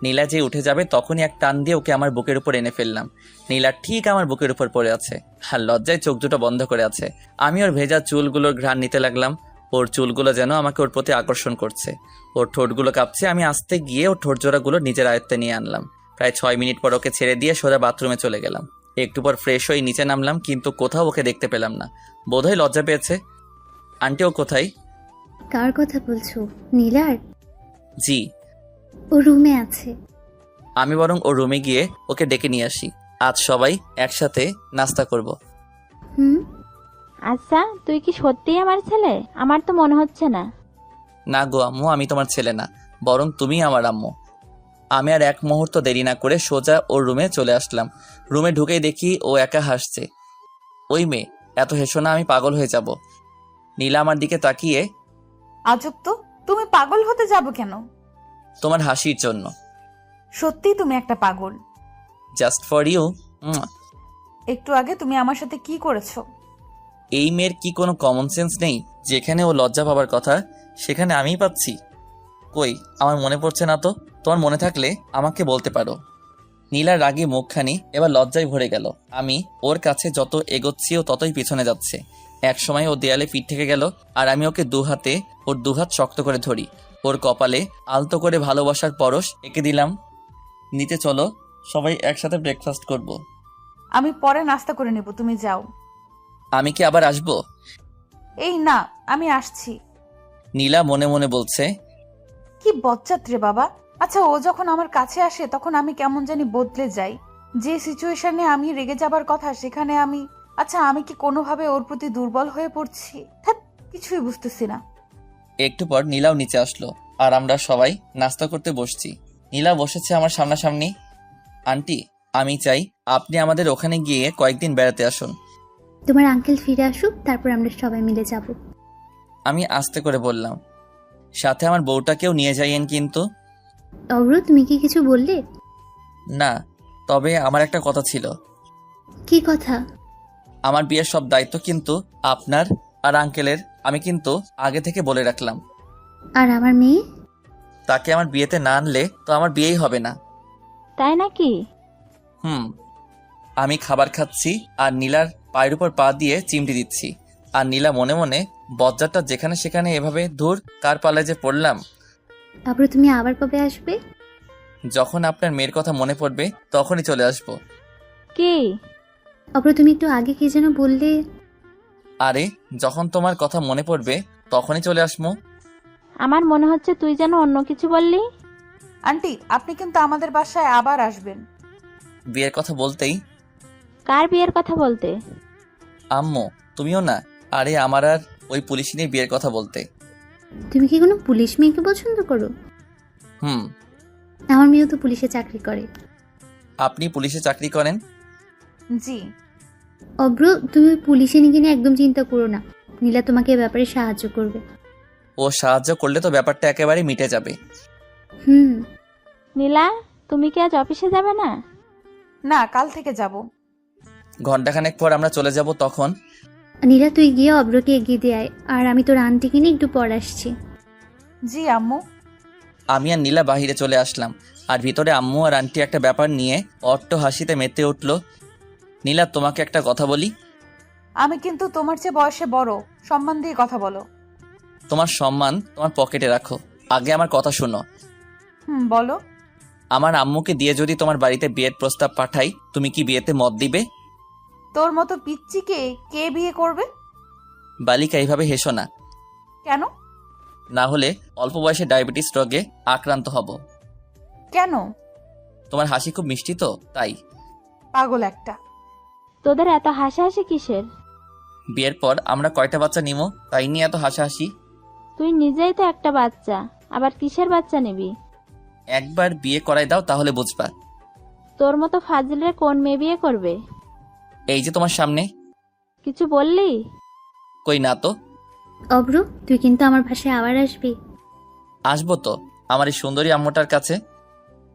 Speaker 1: নীলা যে উঠে যাবে তখনই এক টান দিয়ে ওকে আমার বুকের উপর এনে ফেললাম। নীলা ঠিক আমার বুকের উপর পড়ে আছে, আর লজ্জায় চোখ দুটো বন্ধ করে আছে। আমি ওর ভেজা চুলগুলোর ঘ্রাণ নিতে লাগলাম। ওর চুলগুলো যেন আমাকে ওর প্রতি আকর্ষণ করছে। ওর ঠোঁটগুলো কাঁপছে। আমি আস্তে গিয়ে ওর ঠোঁট জোড়াগুলো নিজের আয়ত্তে নিয়ে আনলাম। প্রায় 6 মিনিট পর ওকে ছেড়ে দিয়ে সোজা বাথরুমে চলে গেলাম। একটু পর ফ্রেশ হয়ে নিচে নামলাম, কিন্তু কোথাও ওকে দেখতে পেলাম না। বোধহয় লজ্জা পেয়েছে। আন্টি ও কোথায়?
Speaker 5: কার কথা বলছো? নীলার?
Speaker 1: জি।
Speaker 5: ও রুমে আছে।
Speaker 1: আমি বরং ওর রুমে গিয়ে ওকে ডেকে নিয়ে আসি। আজ সবাই একসাথে নাস্তা করব।
Speaker 5: হুম।
Speaker 4: আচ্ছা, তুই কি সত্যিই আমার ছেলে? আমার তো মনে হচ্ছে না।
Speaker 1: না গো আম্মু, আমি তোমার ছেলে না, বরং তুমি আমার আম্মু। আমি আর এক মুহূর্ত দেরি না করে সোজা ওর রুমে চলে আসলাম। রুমে ঢুকেই দেখি ও একা হাসছে। ওই মেয়ে, এত হেসো না, আমি পাগল হয়ে যাব। নীলা আমার দিকে তাকিয়ে,
Speaker 2: আজব তো, তুমি পাগল হতে যাবো কেন?
Speaker 1: তোমার হাসির জন্য।
Speaker 2: সত্যি তুমি একটা পাগল।
Speaker 1: Just for you.
Speaker 2: একটু আগে তুমি আমার সাথে কি করেছো?
Speaker 1: এই মেয়ের কি কোনো কমন সেন্স নেই? যেখানে ও লজ্জা পাবার কথা সেখানে আমিই পাচ্ছি। কই, আমার মনে পড়ছে না তো। তোমার মনে থাকলে আমাকে বলতে পারো। নীলার রাগে মুখখানি এবার লজ্জায় ভরে গেল। আমি ওর কাছে যত এগোচ্ছি ও ততই পিছনে যাচ্ছে। এক সময় ও দেয়ালে পিঠ থেকে গেল, আর আমি ওকে ওর দুহাত শক্ত করে ধরি। ওর কপালে আলতো করে ভালোবাসার পরশ এঁকে দিলাম। নিচে চলো, সবাই একসাথে ব্রেকফাস্ট করব।
Speaker 2: আমি পরে নাস্তা করে নেব, তুমি যাও।
Speaker 1: আমি কি আবার আসবো?
Speaker 2: এই না, আমি আসছি।
Speaker 1: নীলা মনে মনে বলছে,
Speaker 2: কি বজ্জাত রে বাবা। আচ্ছা, ও যখন আমার কাছে আসে তখন আমি কেমন জানি বদলে যাই। যে সিচুয়েশনে আমি রেগে যাবার কথা সেখানে আমি, আচ্ছা আমি কি কোনোভাবে ওর প্রতি দুর্বল হয়ে পড়ছি? হ্যাঁ, কিছুই বুঝতেছি না।
Speaker 1: একটু পর নীলাও নিচে আসলো, আর আমরা সবাই নাস্তা করতে বসছি। নীলা বসেছে আমার সামনাসামনি। আন্টি, আমি চাই আপনি আমাদের ওখানে গিয়ে কয়েকদিন বেড়াতে আসুন।
Speaker 5: তোমার আঙ্কেল ফিরে আসুক, তারপর আমরা সবাই মিলে যাব।
Speaker 1: আমি আস্তে করে বললাম, সাথে আমার বউটাকেও নিয়ে যাইয়েন কিন্তু।
Speaker 5: অব্র, তুমি কি কিছু বললে?
Speaker 1: না, তবে আমার একটা কথা ছিল।
Speaker 5: কি কথা?
Speaker 1: আমার বিয়ের সব দায়িত্ব কিন্তু আপনার আর আঙ্কেলের। আমি কিন্তু আগে থেকে বলে রাখলাম।
Speaker 5: আর আমার মেয়ে?
Speaker 1: তাকে আমার বিয়েতে না আনলে তো আমার বিয়েই হবে না।
Speaker 4: তাই নাকি?
Speaker 1: আমি খাবার খাচ্ছি আর নীলার পায়ের উপর পা দিয়ে চিমটি দিচ্ছি। আর নীলা মনে মনে, বজ্জারটা যেখানে সেখানে এভাবে ধুর কার পালায় যে পড়লাম।
Speaker 5: অব্র, তুমি আবার কবে আসবে?
Speaker 1: যখন আপনার মেয়ের কথা মনে পড়বে তখনই চলে আসবো।
Speaker 4: কি?
Speaker 5: অব্র, তুমি একটু আগে কি যেন বললে?
Speaker 1: আরে যখন তোমার কথা মনে পড়বে তখনই চলে আসবো।
Speaker 4: আমার মনে হচ্ছে তুই যেন অন্য কিছু বললি।
Speaker 2: আন্টি, আপনি কিন্তু আমাদের বাসায় আবার আসবেন।
Speaker 1: বিয়ের কথা বলতেই,
Speaker 4: কার বিয়ের কথা বলতে?
Speaker 1: আম্মু তুমিও না? আরে আমার আর ওই পুলিশিনীর বিয়ের কথা বলতে।
Speaker 5: তুমি কি কোনো পুলিশ মেয়েকে পছন্দ করো?
Speaker 1: হুম।
Speaker 5: আমার মেয়েও তো পুলিশে চাকরি করে।
Speaker 1: আপনি পুলিশে চাকরি করেন?
Speaker 2: জি।
Speaker 5: অব্র, তুমি পুলিশে নিয়ে একদম চিন্তা করো না। নীলা তোমাকে এ ব্যাপারে সাহায্য করবে।
Speaker 1: ও সাহায্য করলে তো ব্যাপারটা একেবারে মিটে যাবে।
Speaker 5: হুম।
Speaker 4: নীলা, তুমি কি আজ অফিসে যাবে না?
Speaker 2: না, কাল থেকে যাব।
Speaker 1: ঘন্টাখানেক পর আমরা চলে যাব। তখন
Speaker 5: নীলা, তুই গিয়ে অব্রকে এগিয়ে দিয়ে আয়, আর আমি তোর আন্টিকে নিয়ে একটু পর আসছি।
Speaker 2: জি আম্মু।
Speaker 1: আমি আর নীলা বাহিরে চলে আসলাম, আর ভিতরে আম্মু আর আন্টি একটা ব্যাপার নিয়ে অট্ট হাসিতে মেতে উঠল। নীলা, তোমাকে একটা কথা বলি।
Speaker 2: আমি কিন্তু তোমার চেয়ে বয়সে বড়, সম্মান দিয়ে কথা বলো।
Speaker 1: তোমার সম্মান তোমার পকেটে রাখো, আগে আমার কথা শোনো।
Speaker 2: বলো।
Speaker 1: আমার আম্মুকে দিয়ে যদি তোমার বাড়িতে বিয়ের প্রস্তাব পাঠাই, তুমি কি বিয়েতে মত দিবে?
Speaker 2: তোর মতো পিচ্চিকে কে বিয়ে করবে?
Speaker 1: বালিকা, এইভাবে হেসো না,
Speaker 2: কেন?
Speaker 1: না হলে অল্প বয়সে ডায়াবেটিস রোগে আক্রান্ত হব।
Speaker 2: কেন?
Speaker 1: তোমার হাসি খুব মিষ্টি তো, তাই।
Speaker 2: পাগল একটা।
Speaker 4: তোদের এত হাসাহাসি কিসের?
Speaker 1: বিয়ের পর আমরা কয়টা বাচ্চা নিমো, তাই নিয়ে এত হাসাহাসি।
Speaker 4: তুই নিজেই তো একটা বাচ্চা, আবার কিসের বাচ্চা নিবি?
Speaker 1: একবার বিয়ে করাই দাও, তাহলে বুঝবা।
Speaker 4: তোর মতো ফাজিলরে কোন মেয়ে বিয়ে করবে?
Speaker 1: এই যে তোমার সামনে।
Speaker 4: কিছু বললি?
Speaker 1: কই না তো।
Speaker 5: অব্র, তুই কিন্তু আমার পাশে আবার আসবি।
Speaker 1: আসবো তো, আমার এই সুন্দরী আম্মুটার কাছে।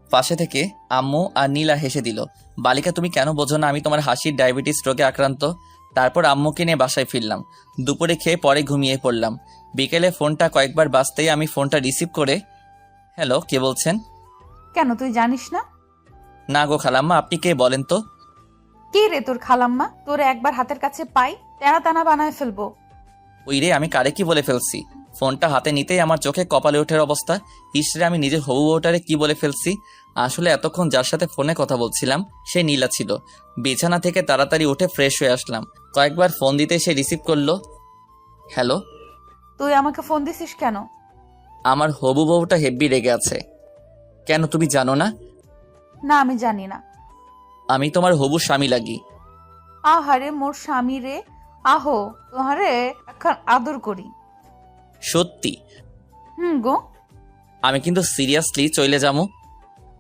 Speaker 1: পাশে থেকে আম্মু আর নীলা হেসে দিল। বালিকা, তুমি কেন বোঝো না আমি তোমার হাসির ডায়াবেটিস রোগে আক্রান্ত? তারপর আম্মুকে নিয়ে বাসায় ফিরলাম। দুপুরে খেয়ে পরে ঘুমিয়ে পড়লাম। বিকেলে ফোনটা কয়েকবার বাজতেই আমি ফোনটা রিসিভ করে, হ্যালো, কে বলছেন?
Speaker 2: কেন, তুই জানিস না?
Speaker 1: না গো খালাম্মা, আপনি কে বলেন তো?
Speaker 2: কে রে তোর খালাম্মা? তোর একবার হাতের কাছে পাই, টানা টানা বানায় ফেলবো।
Speaker 1: ওই রে, আমি কারে কি বলে ফেলছি? ফোনটা হাতে নিতেই আমার চোখে কপালে ওঠার অবস্থা। ইসরে, আমি নিজের হবু বউটারে কি বলে ফেলছি। আসলে এতক্ষণ যার সাথে ফোনে কথা বলছিলাম সে নীলা ছিল। বিছানা থেকে তাড়াতাড়ি উঠে ফ্রেশ হয়ে আসলাম। কয়েকবার ফোন দিতে সে রিসিভ করলো। হ্যালো।
Speaker 2: তুই আমাকে ফোন দিছিস কেন?
Speaker 1: আমার হবু বউটা হেব্বি রেগে আছে। কেন, তুমি জানো না?
Speaker 2: না, আমি জানি না।
Speaker 1: আমি তোমার হবু স্বামী লাগি।
Speaker 2: আহারে মোর স্বামী রে, আহো তোহারে এখন আদর করি।
Speaker 1: সত্যি?
Speaker 2: গো।
Speaker 1: আমি কিন্তু সিরিয়াসলি চলে যাবো।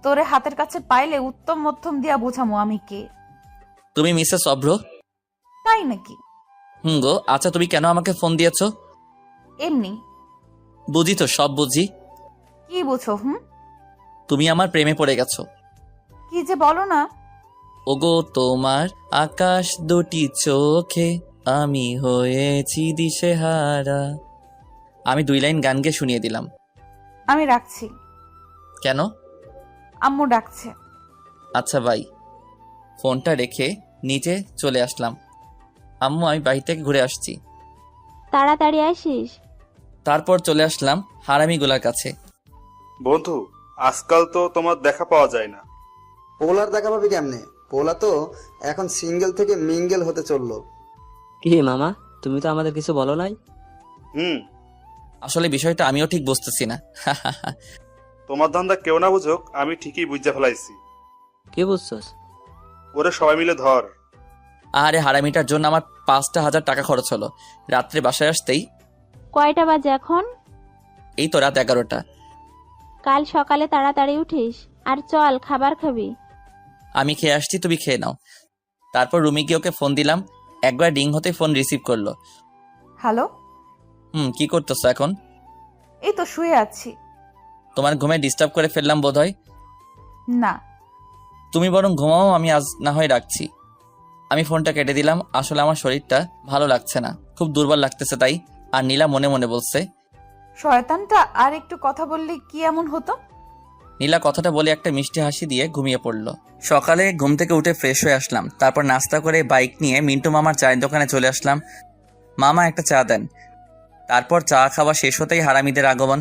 Speaker 2: তোরে হাতের কাছে পাইলে উত্তম মধ্যম দিয়া বোঝামো আমি কে।
Speaker 1: তুমি মিসেস অভ্র?
Speaker 2: তাই নাকি?
Speaker 1: গো, আচ্ছা তুমি কেন আমাকে ফোন দিয়েছো?
Speaker 2: এমনি।
Speaker 1: বুঝি তো, সব বুঝি।
Speaker 2: কি বুঝো?
Speaker 1: তুমি আমার প্রেমে পড়ে গেছো।
Speaker 2: কি যে বলো না।
Speaker 1: ওগো তোমার আকাশ দুটি চোখে আমি হয়েছি দিশেহারা। আমি 2 লাইন গান গেয়ে শুনিয়ে দিলাম।
Speaker 2: আমি রাখছি।
Speaker 1: কেন?
Speaker 2: আম্মু ডাকছে।
Speaker 1: আচ্ছা বাই। ফোনটা রেখে নিচে চলে আসলাম। আম্মু, আমি বাড়ি থেকে ঘুরে আসছি।
Speaker 4: তাড়াতাড়ি আসিস।
Speaker 1: তারপর চলে আসলাম হারামিগুলার কাছে।
Speaker 7: বন্ধু, আজকাল তো তোমার দেখা পাওয়া যায় না।
Speaker 6: পোলার দেখা পাবি কেমনে? পোলা তো এখন সিঙ্গেল থেকে মিঙ্গেল হতে চললো।
Speaker 8: কি মামা, তুমি তো আমাদের কিছু বলো নাই।
Speaker 7: হুম,
Speaker 1: আসলে বিষয়টা আমিও ঠিক বুঝতেছি না।
Speaker 7: তোমার ধান্দা কেউ না বুঝুক, আমি ঠিকই বুঝে ফেলাইছি।
Speaker 8: কি বুঝছস?
Speaker 7: ওরে সবাই মিলে ধর।
Speaker 1: আরে হারামিটার জন্য আমার 5,000 টাকা খরচ হলো। রাত্রে বাসায় আসতেই
Speaker 4: কয়টা বাজে এখন?
Speaker 1: এই তো রাত 11টা।
Speaker 4: কাল সকালে তাড়াতাড়ি উঠিস, আর চল খাবার খাবি।
Speaker 1: আমি খেয়ে আসছি, তুমি খেয়ে নাও। তারপর রুমে গিয়ে ওকে ফোন দিলাম। একবার রিং হতে ফোন রিসিভ করলো।
Speaker 2: হ্যালো।
Speaker 1: কি করতেছো এখন?
Speaker 2: এই তো শুয়ে আছি।
Speaker 1: তোমার ঘুমে ডিস্টার্ব করে ফেললাম বোধহয়।
Speaker 2: না।
Speaker 1: তুমি বরং ঘুমাও, আমি আজ না হয় রাখছি। আমি ফোনটা কেটে দিলাম। আসলে আমার শরীরটা ভালো লাগছে না, খুব দুর্বল লাগতেছে তাই। আর নীলা মনে মনে বলছে,
Speaker 2: শয়তানটা আর একটু কথা বললে কি এমন হতো।
Speaker 1: নীলা কথাটা বলে একটা মিষ্টি হাসি দিয়ে ঘুমিয়ে পড়লো। সকালে ঘুম থেকে উঠে ফ্রেশ হয়ে আসলাম। তারপর নাস্তা করে বাইক নিয়ে মিন্টু মামার চায়ের দোকানে চলে আসলাম। মামা একটা চা দেন। তারপর চা খাওয়া শেষ হতেই হারামিদের আগমন।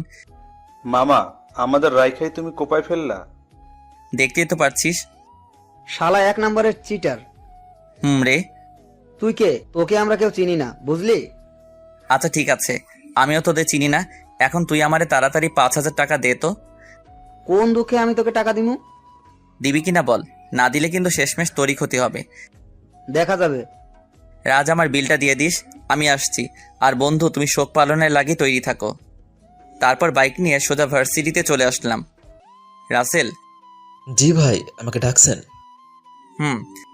Speaker 7: মামা, আমাদের রাইখাই তুমি কোপায় ফেললা।
Speaker 1: দেখতেই তো পারছিস।
Speaker 6: শালা 1 নম্বরের চিটার।
Speaker 1: রে।
Speaker 6: তুই কে? তোকে আমরা কেউ চিনি না, বুঝলি?
Speaker 1: আচ্ছা ঠিক আছে, আমিও তোদের চিনি না। এখন তুই আমারে তাড়াতাড়ি 5,000 টাকা দে তো।
Speaker 6: কোন দুঃখে আমি তোকে টাকা দিমু?
Speaker 1: দিবি কিনা বল, না দিলে কিন্তু শেষমেশ তোরই ক্ষতি হবে।
Speaker 6: দেখা যাবে।
Speaker 1: রাজ আমার বিলটা দিয়ে দিস, আমি আসছি। আর বন্ধু, তুমি শোক পালনের লাগি তৈরি থাকো। তারপর বাইক নিয়ে সোজা ভার্সিটিতে চলে আসলাম। রাসেল।
Speaker 3: জি ভাই, আমাকে ডাকছেন?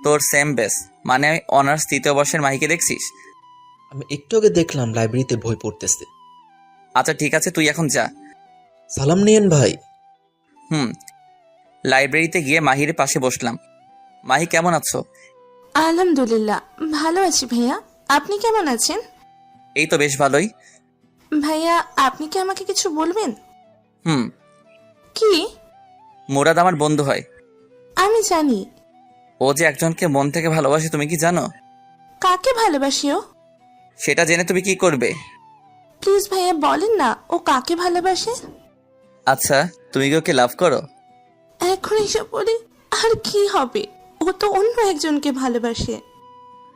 Speaker 1: তোর সেম বেস, মানে অনার্স 3য় বর্ষের মাহিকে দেখছিস?
Speaker 3: আমি একটু আগে দেখলাম লাইব্রেরিতে বই পড়তেছে।
Speaker 1: আচ্ছা ঠিক আছে, তুই এখন যা।
Speaker 3: সালাম নিয়েন ভাই।
Speaker 1: লাইব্রেরিতে গিয়ে মাহির পাশে বসলাম। মাহি, কেমন আছো?
Speaker 9: আলহামদুলিল্লাহ, ভালো আছি ভাইয়া। আপনি কেমন আছেন?
Speaker 1: এই তো বেশ ভালোই।
Speaker 9: ভাইয়া, আপনি কি আমাকে কিছু বলবেন?
Speaker 1: হুম।
Speaker 9: কি?
Speaker 1: মুরাদ আমার বন্ধু হয়।
Speaker 9: আমি জানি।
Speaker 1: ও যে একজনকে মন থেকে ভালোবাসে, তুমি কি জানো?
Speaker 9: কাকে ভালোবাসিও?
Speaker 1: সেটা জেনে তুমি কি করবে?
Speaker 9: প্লিজ ভাইয়া বলেন না, ও কাকে ভালোবাসে?
Speaker 1: আচ্ছা, তুমি কি ওকে লাভ করো?
Speaker 9: এখন এসব বলে আর কি হবে? ও তো অন্য একজনকে ভালোবাসে।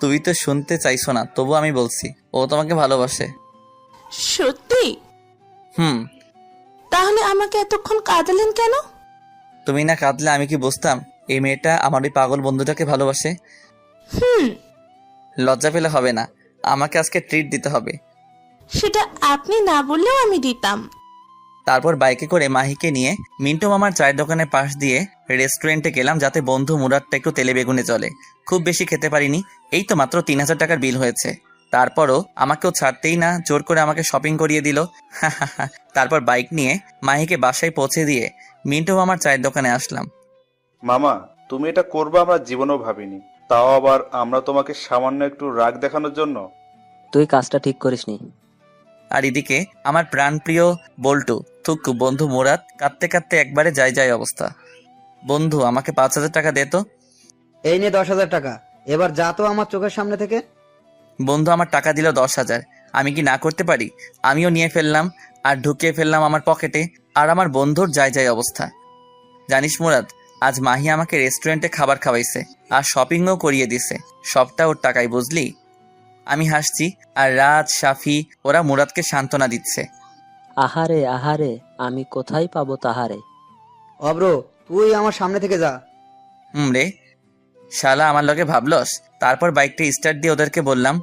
Speaker 1: তুমি তো শুনতে চাইছো না, তবু আমি বলছি, ও তোমাকে ভালোবাসে।
Speaker 9: সত্যি?
Speaker 1: হুম।
Speaker 9: তাহলে আমাকে এতক্ষণ কাঁদালেন কেন?
Speaker 1: তুমি না কাঁদলে আমি কি বুঝতাম এই মেয়েটা আমার ওই পাগল বন্ধুটাকে ভালোবাসে? লজ্জা পেলে হবে না, আমাকে আজকে ট্রিট দিতে হবে।
Speaker 9: সেটা আপনি না বললেও আমি দিতাম।
Speaker 1: তারপর বাইকে করে মাহিকে নিয়ে মিন্টু মামার চায়ের দোকানের পাশ দিয়ে রেস্টুরেন্টে গেলাম, যাতে বন্ধু মুরাদটা একটু তেলে বেগুনে চলে। খুব বেশি খেতে পারিনি, এই তো মাত্র 3000 টাকার বিল হয়েছে। তারপরও আমাকেও ছাড়তেই না, জোর করে আমাকে শপিং করিয়ে দিল। তারপর বাইক নিয়ে মাহিকে বাসায় পৌঁছে দিয়ে মিন্টু মামার চায়ের দোকানে আসলাম।
Speaker 7: মামা, তুমি এটা করবে আমরা জীবনেও ভাবিনি, তাও আবার আমরা তোমাকে সামান্য একটু রাগ দেখানোর জন্য।
Speaker 8: তুই কাজটা ঠিক করিসনি।
Speaker 1: আর এদিকে আমার প্রাণপ্রিয় বল্টু থুকু বন্ধু মুরাদ কাঁদতে কাঁদতে একবারে যায় অবস্থা। বন্ধু, আমাকে 5000 টাকা দে তো।
Speaker 6: এই নে 10,000 টাকা, এবার যা তো আমার চোখের সামনে থেকে।
Speaker 1: বন্ধু আমার টাকা দিল 10,000, আমি কি না করতে পারি? আমিও নিয়ে ফেললাম আর ঢুকিয়ে ফেললাম আমার পকেটে। আর আমার বন্ধুর যায় অবস্থা। জানিস মুরাদ, আজ মাহি আমাকে রেস্টুরেন্টে খাবার খাওয়াইছে আর শপিংও করিয়ে দিছে, সবটা ওর টাকাই, বুঝলি? আমি হাসছি আর রাজ, সাফি ওরা মুরাদকে সান্ত্বনা দিচ্ছে।
Speaker 8: আহারে আহারে, আমি কোথায় পাবো তাহারে।
Speaker 6: অব্র, তুই আমার সামনে থেকে যা।
Speaker 1: রে শালা, আমার লগে ভাবলস? তারপর বাইকটা স্টার্ট দিয়ে ওদেরকে বললাম,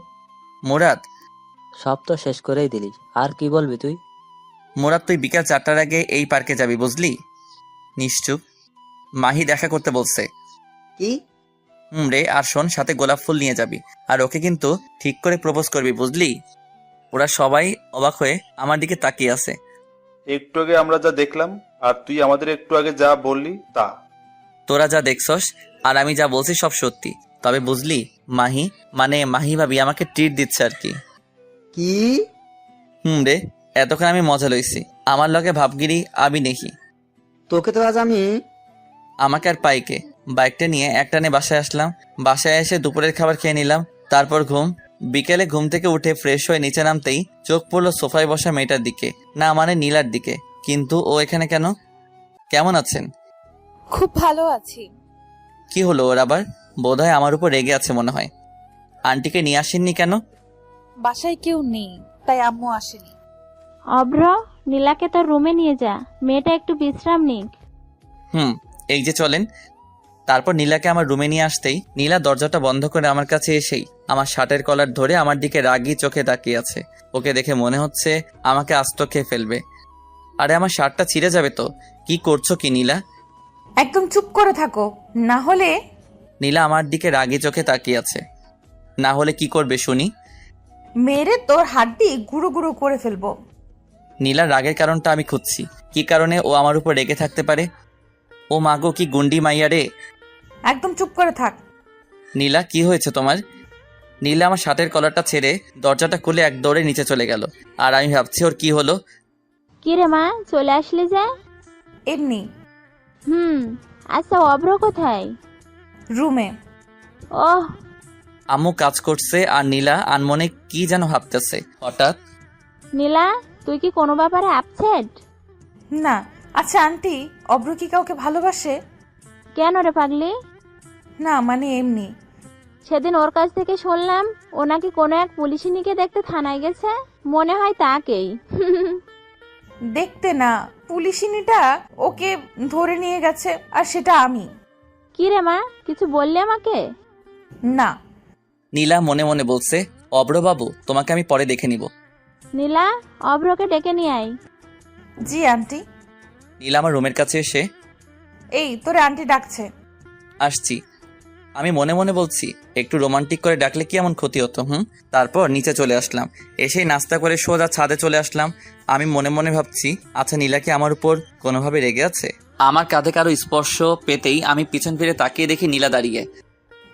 Speaker 1: মুরাদ।
Speaker 8: সব তো শেষ করেই দিলি, আর কি বলবি তুই?
Speaker 1: মুরাদ, তুই বিকাল 4টার আগে এই পার্কে যাবি, বুঝলি? নিশ্চুপ। মাহি দেখা করতে বলছে।
Speaker 6: কি?
Speaker 1: রে, আর শোন, সাথে গোলাপ ফুল নিয়ে যাবি, আর ওকে কিন্তু ঠিক করে প্রপোজ করবি, বুঝলি? ওরা সবাই অবাক হয়ে আমার দিকে তাকিয়ে আছে।
Speaker 7: একটু আগে আমরা যা দেখলাম আর তুই আমাদের একটু আগে যা বললি তা।
Speaker 1: তোরা যা দেখছস আর আমি যা বলছি সব সত্যি, তবে বুঝলি মাহি, মানে মাহি ভাবি আমাকে ট্রিট দিচ্ছে আর কি।
Speaker 6: কি?
Speaker 1: রে, এতক্ষণ আমি মজা লইছি, আমার লগে ভাবগিরি আমি দেখি।
Speaker 6: তোকে তো আজ আমি।
Speaker 1: আমাকে আর পাইকে। বাইকটা নিয়ে একটানে বাসায় আসলাম। বাসায় এসে দুপুরের খাবার খেয়ে নিলাম, তারপর ঘুম। বিকেলে ঘুম থেকে উঠে ফ্রেশ হয়ে নিচে নামতেই চোখ পড়লো সোফায় বসা মেয়েটার দিকে, না মানে নীলার দিকে। কিন্তু ও এখানে কেন? কেমন আছেন?
Speaker 2: খুব ভালো আছি।
Speaker 1: কি হলো ওর আবার? বোধহয় আমার উপর রেগে আছে মনে হয়। আন্টিকে নিয়ে আসেননি কেন?
Speaker 2: বাসায় কেউ নেই, তাই আম্মু আসেনি।
Speaker 4: অভ্র, নীলাকে তোর রুমে নিয়ে যা, মেয়েটা একটু বিশ্রাম নিক।
Speaker 1: এই যে চলেন। তারপর নীলাকে আমার রুমে নিয়ে আসতেই নীলা দরজাটা বন্ধ করে আমার কাছে এসেই আমার শার্টের কলার ধরে আমার দিকে রাগী চোখে তাকিয়ে আছে। ওকে দেখে মনে হচ্ছে আমাকে আস্ত খেয়ে ফেলবে। আরে আমার শার্টটা ছিঁড়ে যাবে তো। কি করছো কি নীলা?
Speaker 2: একদম চুপ করে থাকো, না হলে।
Speaker 1: নীলা আমার দিকে রাগী চোখে তাকিয়ে আছে। না হলে কি করবে শুনি?
Speaker 2: মেরে তোর হাড্ডি গুঁড়ো গুঁড়ো করে ফেলবো।
Speaker 1: নীলার রাগের কারণটা আমি খুঁজছি, কি কারণে ও আমার উপর রেগে থাকতে পারে। ও মাগো, কি গুন্ডি মাইয়া রে।
Speaker 2: একদম চুপ করে থাক।
Speaker 1: নীলা, কি হয়েছে তোমার? নীলা আমার শার্টের কলারটা ছেড়ে দরজাটা খুলে এক দৌড়ে নিচে চলে গেল। আর আমি ভাবছি ওর কি হলো।
Speaker 4: কি রে মা, চলে আসলি যে?
Speaker 2: এমনি।
Speaker 4: আচ্ছা, অভ্র কোথায়?
Speaker 2: রুমে।
Speaker 4: ওহ।
Speaker 1: আম্মু কাজ করছে আর নীলা আনমনে কি যেন ভাবতেছে। হঠাৎ,
Speaker 4: নীলা, তুই কি কোনো ব্যাপারে আপসেট?
Speaker 2: না। আচ্ছা আন্টি, অব্র কি কাউকে ভালোবাসে?
Speaker 4: কেন রে পাগলি?
Speaker 2: না মানে এমনি।
Speaker 4: সেদিন ওর কাছ থেকে শুনলাম ও নাকি কোনো এক পুলিশিনীকে দেখতে থানায় গেছে, মনে হয় তাকেই।
Speaker 2: দেখতে না, পুলিশিনীটা ওকে ধরে নিয়ে গেছে, আর সেটা আমি।
Speaker 4: কি রে মা, কিছু বললি আমাকে?
Speaker 2: না।
Speaker 1: নীলা মনে মনে বলছে, অব্রবাবু তোমাকে আমি পরে দেখে নিব।
Speaker 4: নীলা, অভ্রকে ডেকে নিয়ে আয়।
Speaker 2: জি আন্টি।
Speaker 1: নীলা আমার রুমের কাছে এসে,
Speaker 2: এই তোরে আন্টি ডাকছে।
Speaker 1: আসছি। আমি মনে মনে বলছি, একটু রোমান্টিক করে ডাকলে কি এমন ক্ষতি হতো? তারপর নিচে চলে আসলাম। এসেই নাস্তা করে সোজা ছাদে চলে আসলাম। আমি মনে মনে ভাবছি, আচ্ছা নীলা কি আমার উপর কোনোভাবে রেগে আছে? আমার কাঁধে কারো স্পর্শ পেতেই আমি পিছন ফিরে তাকিয়ে দেখি নীলা দাঁড়িয়ে।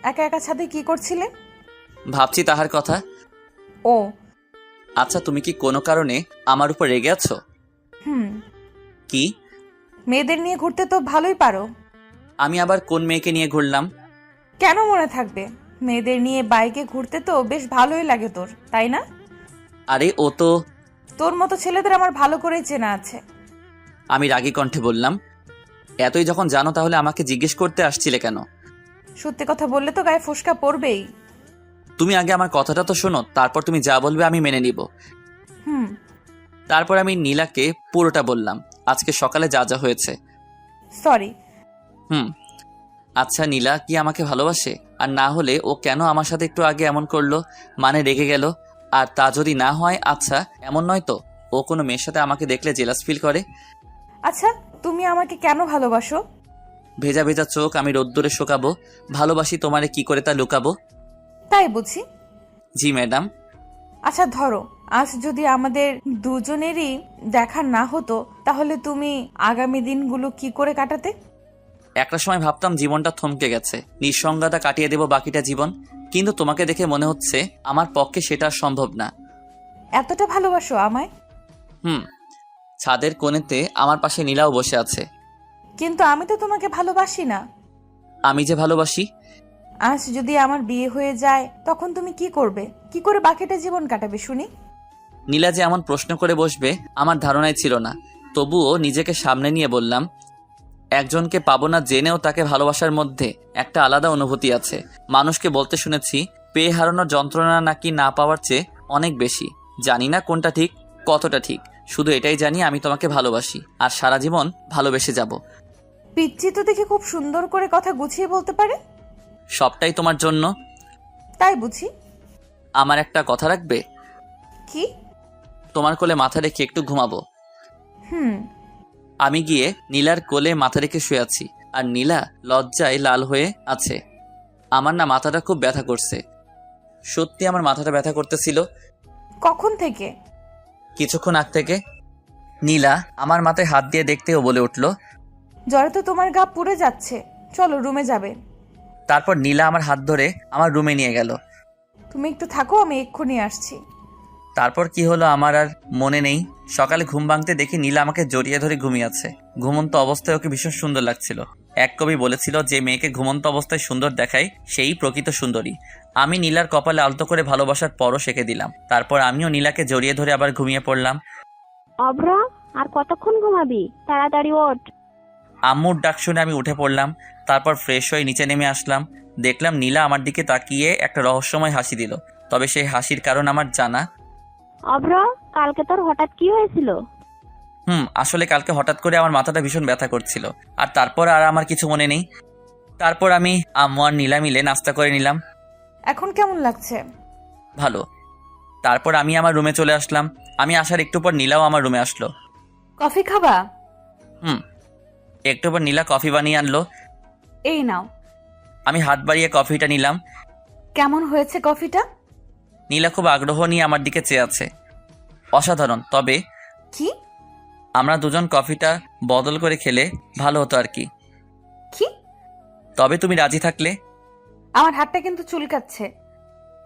Speaker 2: একা একা ছাদে কি করছিলে?
Speaker 1: ভাবছি তাহার কথা।
Speaker 2: ও
Speaker 1: আচ্ছা তুমি কি কোনো কারণে আমার উপর রেগে আছো?
Speaker 2: হুম,
Speaker 1: কি?
Speaker 2: মেয়েদের নিয়ে ঘুরতে তো ভালোই পারো।
Speaker 1: আমি আবার কোন মেয়েকে নিয়ে ঘুরলাম?
Speaker 2: কেন মনে থাকবে? মেয়েদের নিয়ে বাইকে ঘুরতে তো বেশ ভালোই লাগে তোর, তাই না?
Speaker 1: আরে ও তো।
Speaker 2: তোর মতো ছেলেদের আমার ভালো করেই চেনা আছে।
Speaker 1: আমি রাগী কণ্ঠে বললাম, এতই যখন জানো তাহলে আমাকে জিজ্ঞেস করতে আসছিলে কেন?
Speaker 2: সত্যি কথা বললে তো গায়ে ফোসকা পড়বেই।
Speaker 1: তুমি আগে আমার কথাটা তো শোনো, তারপর তুমি যা বলবে আমি মেনে নিব।
Speaker 2: হুম।
Speaker 1: তারপর আমি নীলাকে পুরোটা বললাম, আজকে সকালে যা যা হয়েছে।
Speaker 2: সরি।
Speaker 1: আচ্ছা নীলা কি আমাকে ভালোবাসে? আর না হলে ও কেন আমার সাথে একটু আগে এমন করলো, মানে রেগে গেল? আর তা যদি না হয়, আচ্ছা এমন নয় তো ও কোনো মেয়ের সাথে আমাকে দেখলে জেলাস ফিল করে?
Speaker 2: আচ্ছা তুমি আমাকে কেন ভালোবাসো?
Speaker 1: ভেজা ভেজা চোখ আমি রোদ্দুরে শোকাবো? ভালোবাসি তোমারে, কি করে তা লুকাবো?
Speaker 2: তাই বুঝি?
Speaker 1: জি ম্যাডাম।
Speaker 2: আচ্ছা ধরো, আজ যদি আমাদের দুজনেরই দেখা না হতো, তাহলে তুমি আগামী দিনগুলো কি করে কাটাতে?
Speaker 1: একটা সময় ভাবতাম জীবনটা থমকে গেছে, নিঃসঙ্গতা কাটিয়ে দেব বাকিটা জীবন। কিন্তু তোমাকে দেখে মনে হচ্ছে আমার পক্ষে সেটা সম্ভব না।
Speaker 2: এতটা ভালোবাসো আমায়?
Speaker 1: ছাদের কোণেতে আমার পাশে নীলাও বসে আছে।
Speaker 2: কিন্তু আমি তো তোমাকে ভালোবাসি না।
Speaker 1: আমি যে ভালোবাসি।
Speaker 2: আজ যদি আমার বিয়ে হয়ে যায়, তখন তুমি কি করবে? কি করে বাকিটা জীবন কাটাবে শুনি?
Speaker 1: নীলা যে এমন প্রশ্ন করে বসবে আমার ধারণাই ছিল না। তবুও নিজেকে সামনে নিয়ে বললাম, একজনকে পাবো না জেনেও তাকে ভালোবাসার মধ্যে একটা আলাদা অনুভূতি আছে। মানুষকে বলতে শুনেছি, পেয়ে হারানোর যন্ত্রণা নাকি না পাওয়ার চেয়ে অনেক বেশি। জানি না কোনটা ঠিক, কতটা ঠিক, শুধু এটাই জানি আমি তোমাকে ভালোবাসি আর সারা জীবন ভালোবেসে যাব।
Speaker 2: পিচ্চি তো দেখে খুব সুন্দর করে কথা গুছিয়ে বলতে পারে।
Speaker 1: সবটাই তোমার জন্য।
Speaker 2: তাই বুঝি?
Speaker 1: আমার একটা কথা রাখবে?
Speaker 2: কি?
Speaker 1: তোমার কোলে মাথা রেখে একটু ঘুমাবো। আমি গিয়ে নীলার কোলে মাথা রেখে শুয়ে আছি, আর নীলা লজ্জায় লাল হয়ে আছে। আমার না মাথাটা খুব ব্যথা করছে। সত্যি আমার মাথাটা ব্যথা করতেছিল।
Speaker 2: কখন থেকে?
Speaker 1: কিছুক্ষণ আগ থেকে। নীলা আমার মাথায় হাত দিয়ে দেখতেও বলে উঠল,
Speaker 2: জ্বরে তো তোমার গা পুড়ে যাচ্ছে, চলো রুমে যাবে।
Speaker 1: তারপর নীলা আমার হাত ধরে আমার রুমে নিয়ে গেল।
Speaker 2: তুমি একটু থাকো, আমি এক্ষুনি আসছি।
Speaker 1: তারপর কি হলো আমার আর মনে নেই। সকালে ঘুম ভাঙতে দেখি নীলা আমাকে জড়িয়ে ধরে ঘুমিয়ে আছে। ঘুমন্ত অবস্থায় ওকে ভীষণ সুন্দর লাগছিল। এক কবি বলেছিল, যে মেয়েকে ঘুমন্ত অবস্থায় সুন্দর দেখায় সেই প্রকৃত সুন্দরী। আমি নীলার কপালে আলতো করে ভালোবাসার পরশ এঁকে দিলাম। তারপর আমিও নীলাকে জড়িয়ে ধরে আবার ঘুমিয়ে পড়লাম।
Speaker 4: অভ্র, আর কতক্ষণ ঘুমাবি? তাড়াতাড়ি ওঠ।
Speaker 1: আম্মুর ডাক শুনে আমি উঠে পড়লাম। তারপর ফ্রেশ হয়ে নিচে নেমে আসলাম। দেখলাম নীলা আমার দিকে তাকিয়ে একটা রহস্যময় হাসি দিল। তবে সেই হাসির কারণ আমার জানা।
Speaker 4: অভ্র, কালকে তোর হঠাৎ কি হয়েছিল?
Speaker 1: আসলে কালকে হঠাৎ করে আমার মাথাটা ভীষণ ব্যথা করছিল, আর তারপর আর আমার কিছু মনে নেই। তারপর আমি আম্মু আর নীলা মিলে নাস্তা করে নিলাম।
Speaker 2: এখন কেমন লাগছে?
Speaker 1: ভালো। তারপর আমি আমার রুমে চলে আসলাম। আমি আসার একটু পর নীলাও আমার রুমে আসলো।
Speaker 2: কফি খাবা?
Speaker 1: একটু পর নীলা কফি বানিয়ে আনলো।
Speaker 2: এই নাও।
Speaker 1: আমি হাত বাড়িয়ে কফিটা নিলাম।
Speaker 2: কেমন হয়েছে কফিটা?
Speaker 1: নীলা খুব আগ্রহ নিয়ে আমার দিকে চেয়ে আছে। অসাধারণ। তবে
Speaker 2: কি?
Speaker 1: আমরা দুজন কফিটা বদল করে খেলে ভালো হতো আর কি।
Speaker 2: কি?
Speaker 1: তবে তুমি রাজি থাকলে।
Speaker 2: আমার হাতটা কিন্তু চুলকাচ্ছে।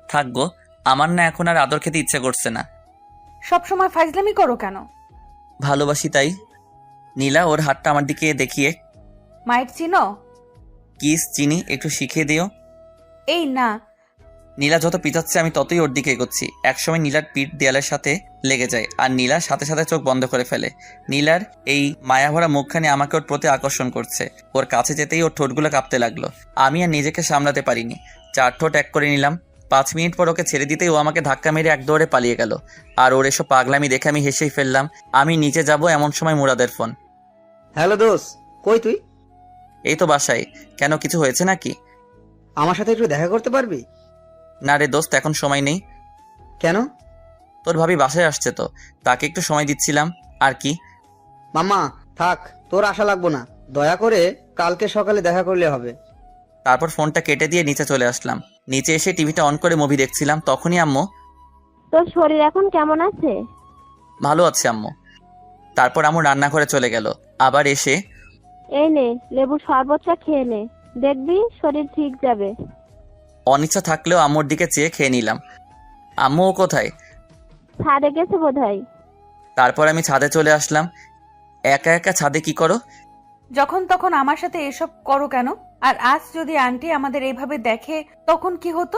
Speaker 1: থাকবো। আমার না এখন আর আদর খেতে ইচ্ছে করছে না।
Speaker 2: সব সময় ফাজলামি করো কেন?
Speaker 1: ভালোবাসি তাই। নীলা ওর হাতটা আমার দিকে দেখিয়ে,
Speaker 2: মায়ের চিনো?
Speaker 1: কিস চিনি, একটু শিখিয়ে দিও।
Speaker 2: এই না।
Speaker 1: নীলা যত পিছাচ্ছে আমি ততই ওর দিকে এগোচ্ছি। একসময় নীলার পিঠ দেয়ালের সাথে লেগে যায়, আর নীলা সাথে সাথে চোখ বন্ধ করে ফেলে। নীলার এই মায়াভরা মুখখানি আমাকে ওর প্রতি আকর্ষণ করছে। ওর কাছে যেতেই ওর ঠোঁটগুলো কাঁপতে লাগলো। আমি আর নিজেকে সামলাতে পারিনি, 4 ঠোঁট এক করে নিলাম। 5 মিনিট পর ওকে ছেড়ে দিতেই ও আমাকে ধাক্কা মেরে এক দৌড়ে পালিয়ে গেল। আর ওর এসব পাগলামি দেখে আমি হেসেই ফেললাম। আমি নিচে যাব এমন সময় মুরাদের ফোন।
Speaker 6: হ্যালো দোষ, কই তুই?
Speaker 1: এই তো বাসায়। কেন, কিছু হয়েছে নাকি?
Speaker 6: আমার সাথে একটু দেখা করতে পারবি?
Speaker 1: না রে দোস্ত, এখন সময় নেই।
Speaker 6: কেন?
Speaker 1: তোর ভাবি বাসায় আসছে তো, তাকে একটু সময় দিচ্ছিলাম আর কি।
Speaker 6: মামা থাক, তোর আশা লাগবো না, দয়া করে কালকে সকালে দেখা করলে হবে।
Speaker 1: তারপর ফোনটা কেটে দিয়ে নিচে চলে আসলাম। নিচে এসে টিভিটা অন করে মুভি দেখছিলাম, তখনই আম্মু,
Speaker 4: তোর শরীর এখন কেমন আছে?
Speaker 1: ভালো আছে আম্মু। তারপর আম্মু রান্নাঘরে চলে গেল। আবার এসে,
Speaker 4: এই নে লেবুর শরবতটা খেয়ে নে, দেখবি শরীর ঠিক যাবে।
Speaker 1: অনিচ্ছা থাকলেও আম্মুর দিকে চেয়ে খেয়ে নিলাম। আম্মুও কোথায়?
Speaker 4: ছাদে গেছে বোধহয়।
Speaker 1: তারপর আমি ছাদে চলে আসলাম। একা একা ছাদে কি করো?
Speaker 2: যখন তখন আমার সাথে এসব করো কেন? আর আজ যদি আন্টি আমাদের এইভাবে দেখে তখন কি হতো?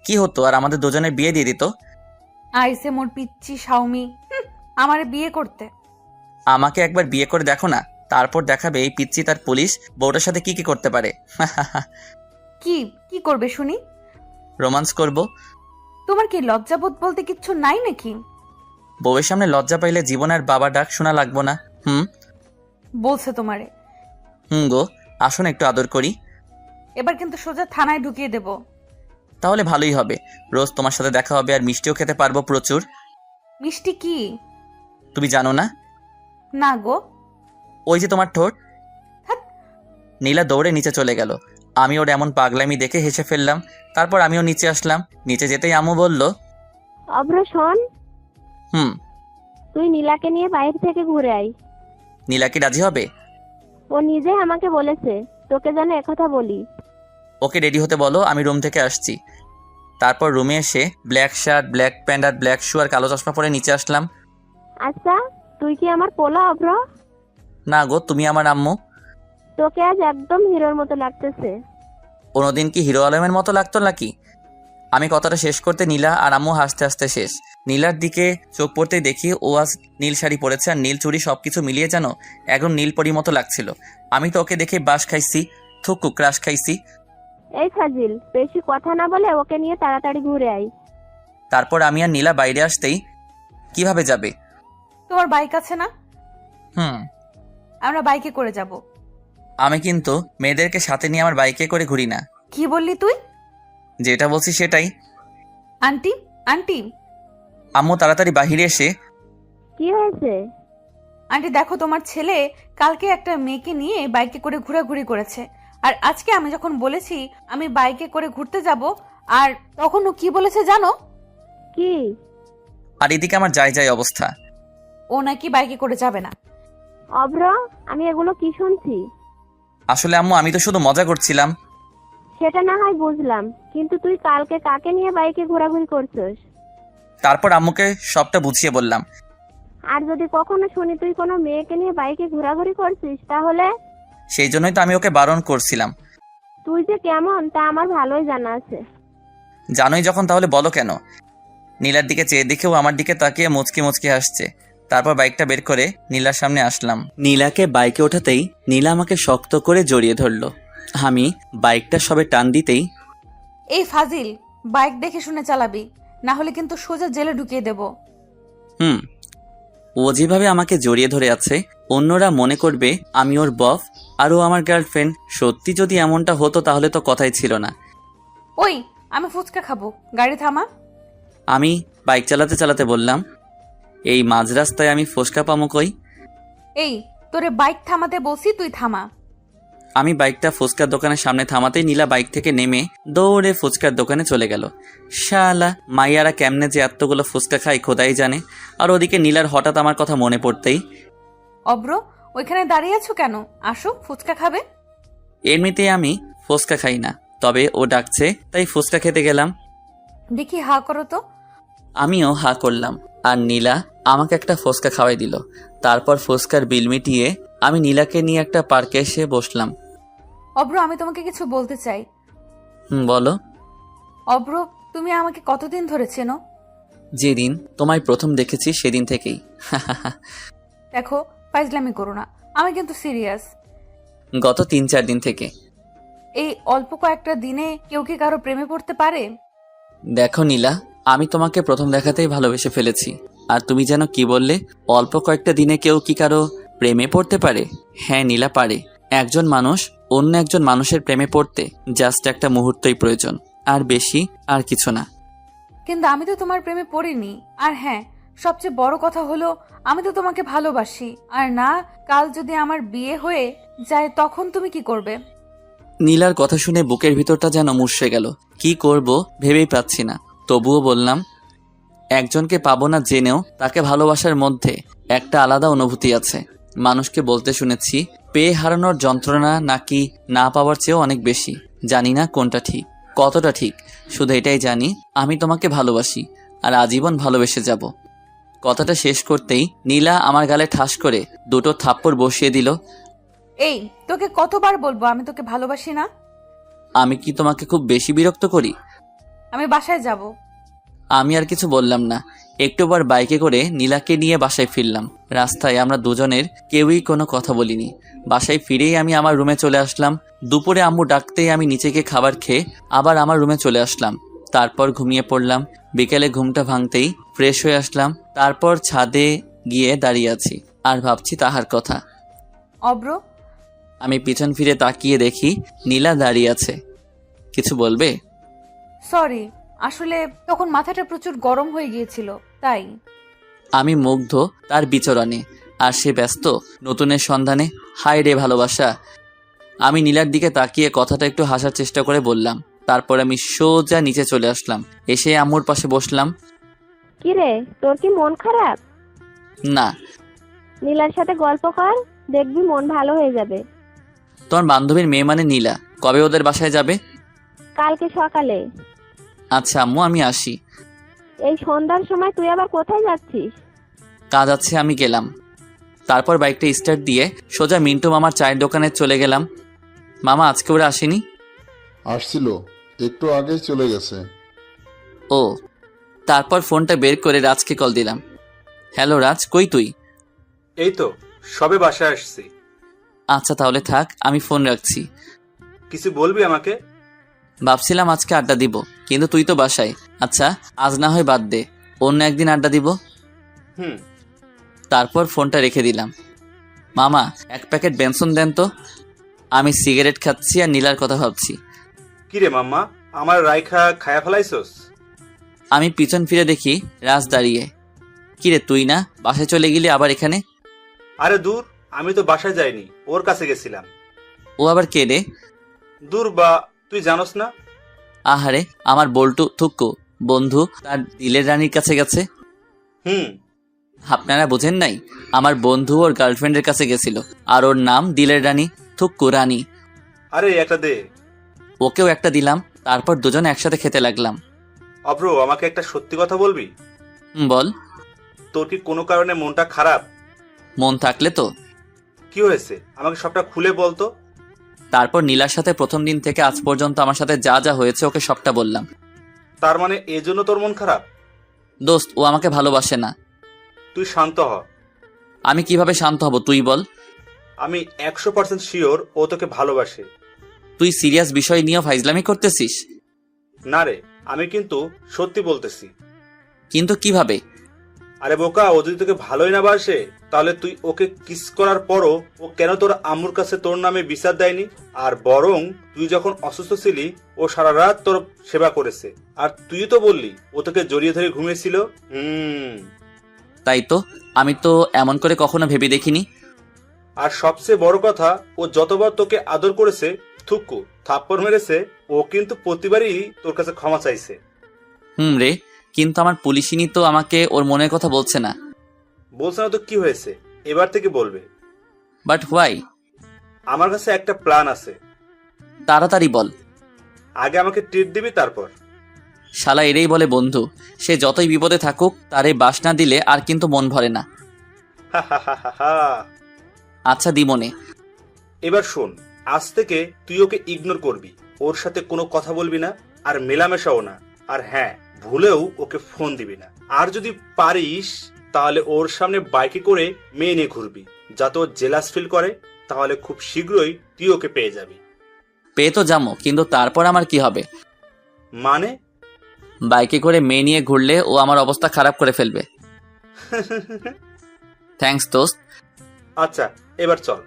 Speaker 1: কি হতো, আর আমাদের দুজনের বিয়ে দিয়ে দিত।
Speaker 2: আইসে মোর পিচ্চি শাওমি, আমারে বিয়ে করতে।
Speaker 1: আমাকে একবার বিয়ে করে দেখো না, তারপর দেখাবে এই পিচ্চি তার পুলিশ বউটার সাথে কি কি করতে পারে।
Speaker 2: কি কি করবে শুনি?
Speaker 1: রোমান্স করব।
Speaker 2: তোমার কি লজ্জাবোধ বলতে কিচ্ছু নাই নাকি?
Speaker 1: বউয়ের সামনে লজ্জা পাইলে জীবনের বাবা ডাক শোনা লাগবো না।
Speaker 2: বলছে তোমারে।
Speaker 1: গো, আসুন একটু আদর করি।
Speaker 2: এবার কিন্তু সোজা থানায় ঢুকিয়ে দেব।
Speaker 1: তাহলে ভালোই হবে, রোজ তোমার সাথে দেখা হবে আর মিষ্টিও খেতে পারবো প্রচুর।
Speaker 2: মিষ্টি কি?
Speaker 1: তুমি জানো না?
Speaker 2: না গো।
Speaker 1: ওই যে তোমার ঠোঁট।
Speaker 2: ধ্যাৎ।
Speaker 1: নীলা দৌড়ে নিচে চলে গেল। আমি ওর এমন পাগলামি দেখে হেসে ফেললাম। তারপর আমিও নিচে আসলাম। নিচে যেতেই আম্মু বলল,
Speaker 4: অভ্র শোন,
Speaker 1: হুম।
Speaker 4: তুই নীলাকে নিয়ে বাইরে থেকে ঘুরে আয়।
Speaker 1: নীলা কি রাজি হবে?
Speaker 4: ও নিজে আমাকে বলেছে তোকে যেন একথা বলি।
Speaker 1: ওকে রেডি হতে বলো, আমি রুম থেকে আসছি। তারপর রুমে এসে ব্ল্যাক শার্ট, ব্ল্যাক প্যান্ট আর ব্ল্যাক শু আর কালো চশমা পরে নিচে আসলাম।
Speaker 4: আচ্ছা, তুই কি আমার পোলা অভ্র?
Speaker 1: না গো, তুমি আমার আম্মু।
Speaker 4: তোকে আজ একদম হিরোর মতো লাগতেছে।
Speaker 1: কোনোদিন কি হিরো আলমের মতো লাগতো নাকি? আমি কথাটা শেষ করতে নীলা আর আম্মু হাসতে হাসতে শেষ। নীলার দিকে চোখ পড়তেই দেখি ও আজ নীল শাড়ি পরেছে আর নীল চুড়ি, সবকিছু মিলিয়ে যেন একদম নীল পরি মতো লাগছিল। আমি তো ওকে দেখে বাস খাইছি, থুকু ক্রাশ খাইছি।
Speaker 4: এই ফাজিল, বেশি কথা না বলে ওকে নিয়ে তাড়াতাড়ি ঘুরে আয়।
Speaker 1: তারপর আমি আর নীলা বাইরে আসতেই, কিভাবে যাবে?
Speaker 2: তোমার বাইক আছে না?
Speaker 1: হুম।
Speaker 2: আমরা বাইকে করে যাব।
Speaker 1: আমি কিন্তু মেয়েদেরকে সাথে নিয়ে আমার বাইকে করে ঘুরি না।
Speaker 2: কি বললি তুই?
Speaker 1: যেটা বলছি সেটাই।
Speaker 2: আন্টি, আন্টি,
Speaker 1: আম্মু তাড়াতাড়ি বাহিরে এসে,
Speaker 4: কি হয়েছে?
Speaker 2: আন্টি দেখো, তোমার ছেলে কালকে একটা মেয়েকে নিয়ে বাইকে করে ঘোরাঘুরি করেছে। আর আজকে আমি যখন বলেছি আমি বাইকে করে ঘুরতে যাব, আর তখন ও কি বলেছে জানো?
Speaker 4: কি?
Speaker 1: আর এদিকে আমার যাই যাই অবস্থা।
Speaker 2: ও নাকি বাইকে করে যাবে না।
Speaker 4: অভ্র, আমি এগুলো কি শুনছি?
Speaker 1: আসলে আম্মু, আমি তো শুধু মজা করছিলাম।
Speaker 4: সেটা না হয় বুঝলাম, কিন্তু তুই কালকে কাকে নিয়ে বাইকে ঘোরাঘুরি করছিস?
Speaker 1: তারপর আম্মুকে সবটা বুঝিয়ে বললাম।
Speaker 4: আর যদি কখনো শুনি তুই কোনো মেয়েকে নিয়ে বাইকে ঘোরাঘুরি করছিস, তাহলে?
Speaker 1: সেই জন্যই তো আমি ওকে বারণ করছিলাম।
Speaker 4: তুই যে কেমন তা আমার ভালোই জানা আছে।
Speaker 1: জানোই যখন, তাহলে বলো কেন? নীলার দিকে চেয়ে দেখেও আমার দিকে তাকিয়ে মুচকি মুচকি হাসছে। তারপর বাইকটা বের করে নীলার সামনে আসলাম। নীলাকে বাইকে ওঠাতেই নীলা আমাকে শক্ত করে জড়িয়ে ধরলো। আমি বাইকটা সবে টান দিতেই,
Speaker 2: এই ফাজিল, বাইক দেখে শুনে চালাবি, না হলে কিন্তু সোজা জেলে ঢুকিয়ে দেব।
Speaker 1: ও যেভাবে আমাকে জড়িয়ে ধরে আছে, অন্যরা মনে করবে আমি ওর বফ আর ও আমার গার্লফ্রেন্ড। সত্যি যদি এমনটা হতো তাহলে তো কথাই ছিল না।
Speaker 2: ওই, আমি ফুচকা খাবো, গাড়ি থামা।
Speaker 1: আমি বাইক চালাতে চালাতে বললাম, এই মাঝ রাস্তায় আমি ফুচকা পামো কই?
Speaker 2: এই, তোরে বাইক থামাতে বলছি, তুই থামা।
Speaker 1: আমি বাইকটা ফুচকার দোকানের সামনে থামাতেই নীলা বাইক থেকে নেমে দৌড়ে ফুচকার দোকানে চলে গেল। শালা মাইয়ারা কেমনে যে এতগুলো ফুচকা খায় খোদাই জানে। আর ওদিকে নীলার হঠাৎ আমার কথা মনে পড়তেই,
Speaker 2: অব্র, ওইখানে দাঁড়িয়ে আছো কেন? আসো, ফুচকা খাবে।
Speaker 1: এমনিতেই আমি ফুচকা খাই না, তবে ও ডাকছে তাই ফুচকা খেতে গেলাম।
Speaker 2: দেখি হা করো তো।
Speaker 1: আমিও হা করলাম আর নীলা আমাকে একটা ফুচকা খাওয়াই দিল। তারপর ফুচকার বিল মিটিয়ে আমি নীলাকে নিয়ে একটা পার্কে এসে বসলাম।
Speaker 2: অব্র, আমি তোমাকে কিছু বলতে চাই।
Speaker 1: বলো।
Speaker 2: অব্র, তুমি আমাকে কতদিন ধরে চেনো?
Speaker 1: যেদিন তোমায় প্রথম দেখেছি সেদিন থেকেই।
Speaker 2: দেখো, ফাইজলামি করো না, আমি কিন্তু সিরিয়াস।
Speaker 1: গত 3-4 দিন থেকে।
Speaker 2: এই অল্প কয়েকটা দিনে কেউ কি কারো প্রেমে পড়তে পারে?
Speaker 1: দেখো নীলা, আমি তোমাকে প্রথম দেখাতেই ভালোবেসে ফেলেছি। আর তুমি যেন কি বললে, অল্প কয়েকটা দিনে কেউ কি কারো প্রেমে পড়তে পারে? হ্যাঁ নীলা, পারে। একজন মানুষ অন্য একজন মানুষের প্রেমে পড়তে জাস্ট একটা মুহূর্তই প্রয়োজন। আর বেশি আর কিছু না।
Speaker 2: কিন্তু আমি তো তোমার প্রেমে পড়িনি। আর হ্যাঁ, সবচেয়ে বড় কথা হলো আমি তো তোমাকে ভালোবাসি। আর না, কাল যদি আমার বিয়ে হয়ে যায় তখন তুমি কি করবে?
Speaker 1: নীলার কথা শুনে বুকের ভিতরটা যেন মুষড়ে গেল। কি করব ভেবেই পাচ্ছি না। তবুও বললাম, একজনকে পাবো না জেনেও তাকে ভালোবাসার মধ্যে একটা আলাদা অনুভূতি আছে। মানুষকে বলতে শুনেছি, পেয়ে হারানোর যন্ত্রণা নাকি না পাওয়ার চেয়েও অনেক বেশি। জানি না কোনটা ঠিক, কতটা ঠিক, শুধু এটাই জানি আমি তোমাকে ভালোবাসি আর আজীবন ভালোবেসে যাব। কথাটা শেষ করতেই নীলা আমার গালে ঠাস করে দুটো থাপ্পড় বসিয়ে দিল।
Speaker 2: এই, তোকে কতবার বলবো আমি তোকে ভালোবাসি না?
Speaker 1: আমি কি তোমাকে খুব বেশি বিরক্ত করি?
Speaker 2: আমি বাসায় যাব।
Speaker 1: আমি আর কিছু বললাম না। একটুবার বাইকে করে নীলাকে নিয়ে বাসায় ফিরলাম। রাস্তায় আমরা দুজনের কেউই কোনো কথা বলিনি। বাসায় ফিরেই আমি আমার রুমে চলে আসলাম। দুপুরে আম্মু ডাকতেই আমি নিচে গিয়ে খাবার খেয়ে আবার আমার রুমে চলে আসলাম। তারপর ঘুমিয়ে পড়লাম। বিকেলে ঘুমটা ভাঙতেই ফ্রেশ হয়ে আসলাম। তারপর ছাদে গিয়ে দাঁড়িয়ে আছি আর ভাবছি তাহার কথা।
Speaker 2: অব্র,
Speaker 1: আমি পিছন ফিরে তাকিয়ে দেখি নীলা দাঁড়িয়ে আছে। কিছু বলবে?
Speaker 2: সরি, আসলে তখন মাথাটা প্রচুর গরম হয়ে গিয়েছিল তাই।
Speaker 1: আমি মুগ্ধ তার বিচরণে, আর সে ব্যস্ত নতুনের সন্ধানে। হায় রে ভালোবাসা। আমি নীলার দিকে তাকিয়ে কথাটা একটু হাসার চেষ্টা করে বললাম। তারপর আমি সোজা নিচে চলে আসলাম। এসে আম্মুর পাশে বসলাম।
Speaker 4: কি রে, তোর কি মন খারাপ?
Speaker 1: না।
Speaker 4: নীলার সাথে গল্প কর, দেখবি মন ভালো হয়ে যাবে।
Speaker 1: তোমার বান্ধবীর মেয়ে মানে নীলা, কবে ওদের বাসায় যাবে?
Speaker 4: কালকে সকালে।
Speaker 1: আচ্ছা আম্মু, আমি আসি।
Speaker 4: এই সন্ধ্যার সময় তুই আবার কোথায় যাচ্ছিস?
Speaker 1: কাজ আছে, আমি গেলাম। তারপর বাইকটা স্টার্ট দিয়ে সোজা মিন্টু মামার চায়ের দোকানে চলে গেলাম। মামা আজকে ওরা আসেনি?
Speaker 10: আসছিল, একটু আগেই চলে গেছে।
Speaker 1: ও। তারপর ফোনটা বের করে রাজকে কল দিলাম। হ্যালো রাজ, কই তুই?
Speaker 7: এই তো সবে বাসায় আসছি।
Speaker 1: আচ্ছা তাহলে থাক, আমি ফোন রাখছি।
Speaker 7: কিছু বলবি আমাকে?
Speaker 1: ভাবছিলাম আজকে আড্ডা দিব, কিন্তু তুই তো বাসায়। আচ্ছা আজ না হয় বাদ দে, অন্য একদিন আড্ডা দিব।
Speaker 7: হুম।
Speaker 1: তারপর ফোনটা রেখে দিলাম। মামা, এক প্যাকেট বেনসন দেন তো। আমি সিগারেট খাচ্ছি আর নীলার কথা ভাবছি।
Speaker 7: কিরে মাম্মা, আমার রাইখা খায়া ফেলাইছস?
Speaker 1: আমি পিছন ফিরে দেখি রাজ দাঁড়িয়ে। কিরে তুই না বাসায় চলে গেলি আবার এখানে?
Speaker 7: আরে দূর, আমি তো বাসায় যাইনি, ওর কাছে গেছিলাম।
Speaker 1: ও আবার কে রে?
Speaker 7: দূর বা, তুই জানোস না?
Speaker 1: আহারে, আমার বল্টু থুক্কু বন্ধু তার দিলের রানীর কাছে গেছে।
Speaker 7: হুম।
Speaker 1: আপনারা বোঝেন নাই? আমার বন্ধু ওর গার্লফ্রেন্ডের কাছে গেছিল, আর ওর নাম দিলের রানী, থুক্কু রানী।
Speaker 7: আরে একটা দে।
Speaker 1: ওকেও একটা দিলাম। তারপর দুজন একসাথে খেতে লাগলাম।
Speaker 7: অব্র, আমাকে একটা সত্যি কথা বলবি?
Speaker 1: বল।
Speaker 7: তোর কি কোনো কারণে মনটা খারাপ?
Speaker 1: মন থাকলে তো।
Speaker 7: কি হয়েছে আমাকে সবটা খুলে বলতো।
Speaker 1: তারপর নীলার সাথে প্রথম দিন থেকে আজ পর্যন্ত আমার সাথে যা যা হয়েছে ওকে সবটা বললাম।
Speaker 7: তার মানে এজন্য তোর মন খারাপ?
Speaker 1: দোস্ত, ও আমাকে ভালোবাসে না।
Speaker 7: তুই শান্ত হ।
Speaker 1: আমি কিভাবে শান্ত হব তুই বল?
Speaker 7: আমি 100% শিওর ও তোকে ভালোবাসে।
Speaker 1: তুই সিরিয়াস বিষয় নিয়েও ফাইজলামি করতেছিস?
Speaker 7: না রে, আমি কিন্তু সত্যি বলতেছি।
Speaker 1: কিন্তু কিভাবে?
Speaker 7: আরে বোকা, ও যদি তোকে ভালোই না বাসে তাহলে তুই ওকে কিস করার পরও ও কেন তোর আম্মুর কাছে তোর নামে বিচার দেয়নি? আর বরং তুই যখন অসুস্থ ছিলি ও সারা রাত তোর সেবা করেছে। আর তুই তো বললি ও তোকে জড়িয়ে ধরে ঘুমিয়েছিল।
Speaker 1: তাই তো, আমি তো এমন করে কখনো ভেবে দেখিনি।
Speaker 7: আর সবচেয়ে বড় কথা, ও যতবার তোকে আদর করেছে, থুক্কু থাপ্পড় মেরেছে, ও কিন্তু প্রতিবারই তোর কাছে ক্ষমা চাইছে।
Speaker 1: রে, কিন্তু আমার পুলিশিনী তো আমাকে ওর মনের কথা বলছে না।
Speaker 7: বলছে না তো কি হয়েছে, এবার থেকে বলবে।
Speaker 1: But why?
Speaker 7: আমার কাছে একটা প্ল্যান আছে।
Speaker 1: তাড়াতাড়ি বল।
Speaker 7: আগে আমাকে ট্রিট দিবি, তারপর।
Speaker 1: শালা এরেই বলে বন্ধু। সে যতই বিপদে থাকুক তার এই বাস না দিলে আর কিন্তু মন ভরে না। আচ্ছা দিমনে।
Speaker 7: এবার শোন, আজ থেকে তুই ওকে ইগনোর করবি, ওর সাথে কোনো কথা বলবি না, আর মেলামেশাও না। আর হ্যাঁ, ভুলেও ওকে ফোন দিবি না। আর যদি পারিস তাহলে ওর সামনে বাইকে করে মেয়ে নিয়ে ঘুরবি, যাতে ও জেলাস ফিল করে। তাহলে খুব শীঘ্রই তুই ওকে পেয়ে যাবি।
Speaker 1: পেয়ে তো যাবো, কিন্তু তারপর আমার কি হবে?
Speaker 7: মানে?
Speaker 1: বাইকে করে মেয়ে নিয়ে ঘুরলে ও আমার অবস্থা খারাপ করে ফেলবে। থ্যাঙ্কস দোস্ত।
Speaker 7: আচ্ছা এবার চল।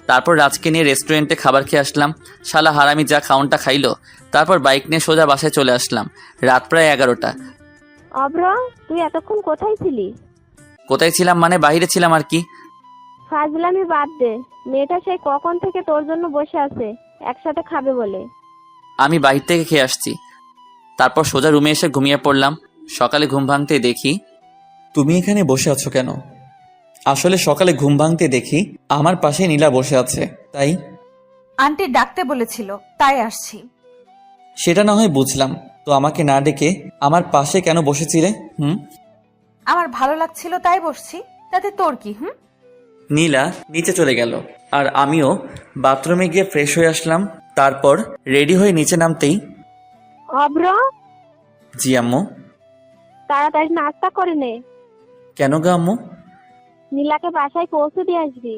Speaker 1: তারপর রাজকে নিয়ে রেস্টুরেন্টে খাবার খেয়ে আসলাম। শালা হারামি যা খাওনটা খাইলো। তারপর বাইক নিয়ে সোজা বাসায় চলে আসলাম। রাত প্রায় 11টা।
Speaker 4: অব্র, তুই এতক্ষণ কোথায় ছিলি?
Speaker 1: কোথায় ছিলাম মানে বাইরে ছিলাম আর কি।
Speaker 4: ফাজলামি বাদ দে, মেয়েটা সেই কখন থেকে তোর জন্য বসে আছে একসাথে খাবে বলে।
Speaker 1: আমি বাইরে থেকে খেয়ে আসছি। তারপর সোজা রুমে এসে ঘুমিয়ে পড়লাম। সকালে ঘুম ভাঙতে দেখি তুমি এখানে বসে আছো কেন? আসলে সকালে ঘুম ভাঙতে দেখি আমার পাশে নীলা বসে আছে। তাই
Speaker 2: আন্টি ডাকতে বলেছিল, তাই আসছি।
Speaker 1: সেটা না হয় বুঝলাম, তো আমাকে না ডেকে আমার পাশে কেন বসেছিলে?
Speaker 2: আমার ভালো লাগছিল তাই বসছি, তাতে তোর কি?
Speaker 1: নীলা নিচে চলে গেল আর আমিও বাথরুমে গিয়ে ফ্রেশ হয়ে আসলাম। তারপর রেডি হয়ে নিচে নামতেই
Speaker 4: অব্র,
Speaker 1: জি আম্মু।
Speaker 4: তাড়াতাড়ি নাস্তা করে নে।
Speaker 1: কেন গো আম্মু?
Speaker 4: নীলাকে বাসায় পৌঁছে দিয়ে আসবি।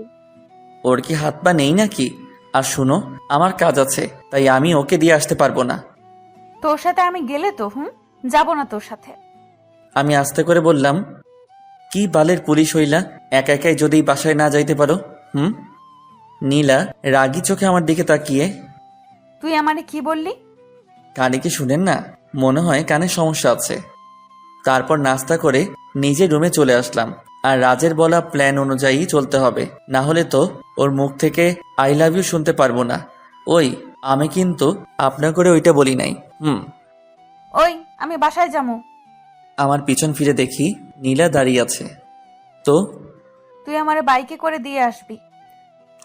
Speaker 1: ওর কি হাত পা নেই নাকি? আর শুনো, আমার কাজ আছে, তাই আমি ওকে দিয়ে আসতে পারবো না।
Speaker 2: তোর সাথে আমি গেলে তো যাব না তোর সাথে।
Speaker 1: আমি আস্তে করে বললাম, কি বালের পুলিশ হইলা, একা একাই যদি বাসায় না যাইতে পারো? নীলা রাগী চোখে আমার দিকে তাকিয়ে,
Speaker 2: তুই আমারে কি বললি?
Speaker 1: কানে কি শুনেন না? মনে হয় কানে সমস্যা আছে। তারপর নাস্তা করে নিজের রুমে চলে আসলাম। আর রাজের বলা প্ল্যান অনুযায়ী চলতে হবে, না হলে তো ওর মুখ থেকে আই লাভ ইউ শুনতে পারবো না। ওই আমি কিন্তু আপনার করে ওইটা বলি নাই।
Speaker 2: ওই আমি বাসায় যাবো।
Speaker 1: আমার পিছন ফিরে দেখি নীলা দাঁড়িয়ে আছে। তো
Speaker 2: তুই আমারে বাইকে করে দিয়ে আসবি।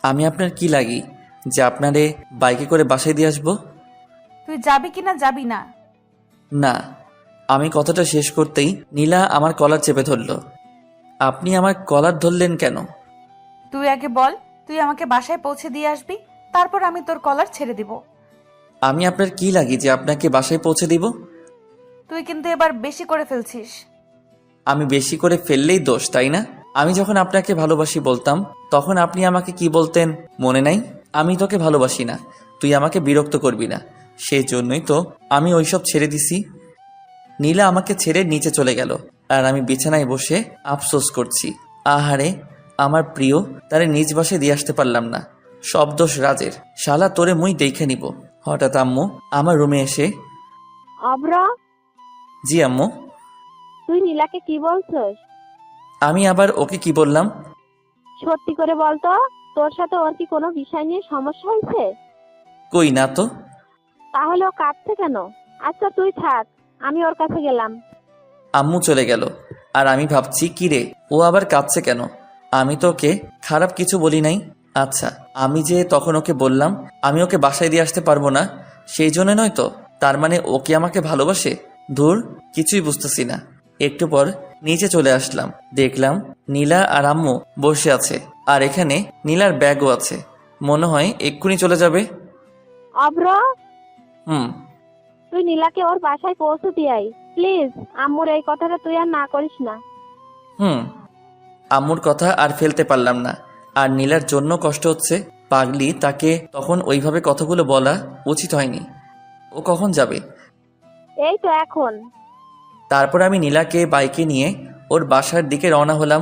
Speaker 1: আমি আপনার কি লাগি যে আপনারে বাইকে করে বাসায় দিয়ে আসবো?
Speaker 2: তুই যাবি কিনা যাবি না?
Speaker 1: না। আমি কথাটা শেষ করতেই নীলা আমার কলার চেপে ধরল। আপনি আমার কলার ধরলেন কেন?
Speaker 2: তুই আগে বল, তুই আমাকে বাসায় পৌঁছে দিয়ে আসবি, তারপর আমি তোর কলার ছেড়ে দিব।
Speaker 1: আমি আপনার কি লাগি যে আপনাকে বাসায় পৌঁছে দিব?
Speaker 2: তুই কিন্তু এবার বেশি করে ফেলছিস।
Speaker 1: আমি বেশি করে ফেললেই দোষ, তাই না? আমি যখন আপনাকে ভালোবাসি বলতাম তখন আপনি আমাকে কি বলতেন মনে নাই? আমি তোকে ভালোবাসি না, তুই আমাকে বিরক্ত করবি না। সেই জন্যই তো আমি ওইসব ছেড়ে দিছি। নীলা আমাকে ছেড়ে নিচে চলে গেল আর আমি বিছানায় বসে আফসোস করছি। আহারে, আমার প্রিয় তারে নিজ বাসায় দিয়ে আসতে পারলাম না। সব দোষ রাজের। শালা তোরে মুই দেখে নিব। হঠাৎ আম্মু আমার রুমে এসে,
Speaker 4: অব্র,
Speaker 1: জি আম্মু।
Speaker 4: তুই নীলাকে কি বলছস?
Speaker 1: আমি আবার ওকে কি বললাম?
Speaker 4: সত্যি করে বলতো, তোর সাথে ওর কি কোনো বিষয় নিয়ে সমস্যা হয়েছে?
Speaker 1: কই না তো।
Speaker 4: তাহলে ও কাঁদছে কেন? আচ্ছা তুই থাক, আমি ওর কাছে গেলাম।
Speaker 1: আম্মু চলে গেল আর আমি ভাবছি কি রে, ও আবার কাঁদছে কেন? আমি তো ওকে খারাপ কিছু বলি নাই। আচ্ছা, আমি যে তখন ওকে বললাম আমি ওকে বাসায় দিয়ে আসতে পারবো না, সেই জন্য নয় তো? তার মানে ওকে আমাকে ভালোবাসে? ধুর, কিছুই বুঝতেছি না। একটু পর নিচে চলে আসলাম, দেখলাম নীলা আর আম্মু বসে আছে আর এখানে নীলার ব্যাগও আছে। মনে হয় এক্ষুনি চলে যাবে।
Speaker 4: অব্র,
Speaker 1: হুম।
Speaker 4: তুই নীলাকে ওর বাসায় পৌঁছে দিয়ে আয় প্লিজ। আম্মুর এই কথাটা তুই আর না করিস না।
Speaker 1: আম্মুর কথা আর ফেলতে পারলাম না। আর নীলার জন্য কষ্ট হচ্ছে। পাগলি, তাকে তখন ওইভাবে কথাগুলো বলা উচিত হয়নি। ও কখন যাবে?
Speaker 4: এই তো এখন।
Speaker 1: তারপর আমি নীলাকে বাইকে নিয়ে ওর বাসার দিকে রওনা হলাম।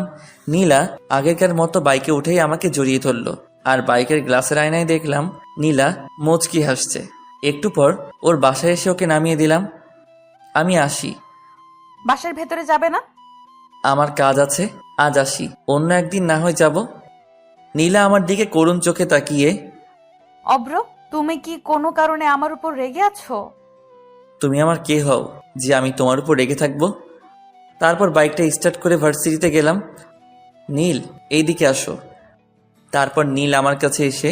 Speaker 1: নীলা আগেকার মতো বাইকে উঠেই আমাকে জড়িয়ে ধরল আর বাইকের গ্লাসের আয়নায় দেখলাম নীলা মুচকি হাসছে। একটু পর ওর বাসায় এসে ওকে নামিয়ে দিলাম। আমি আসি।
Speaker 2: বাসার ভেতরে যাবে না?
Speaker 1: আমার কাজ আছে, আজ আসি, অন্য একদিন না হয় যাব। নীলা আমার দিকে করুণ চোখে তাকিয়ে,
Speaker 2: অব্র, তুমি কি কোনো কারণে আমার উপর রেগে আছো?
Speaker 1: তুমি আমার কে হও যে আমি তোমার উপর রেগে থাকবো? তারপর বাইকটা স্টার্ট করে ভার্সিটিতে গেলাম। নীল, এইদিকে আসো। তারপর নীল আমার কাছে এসে,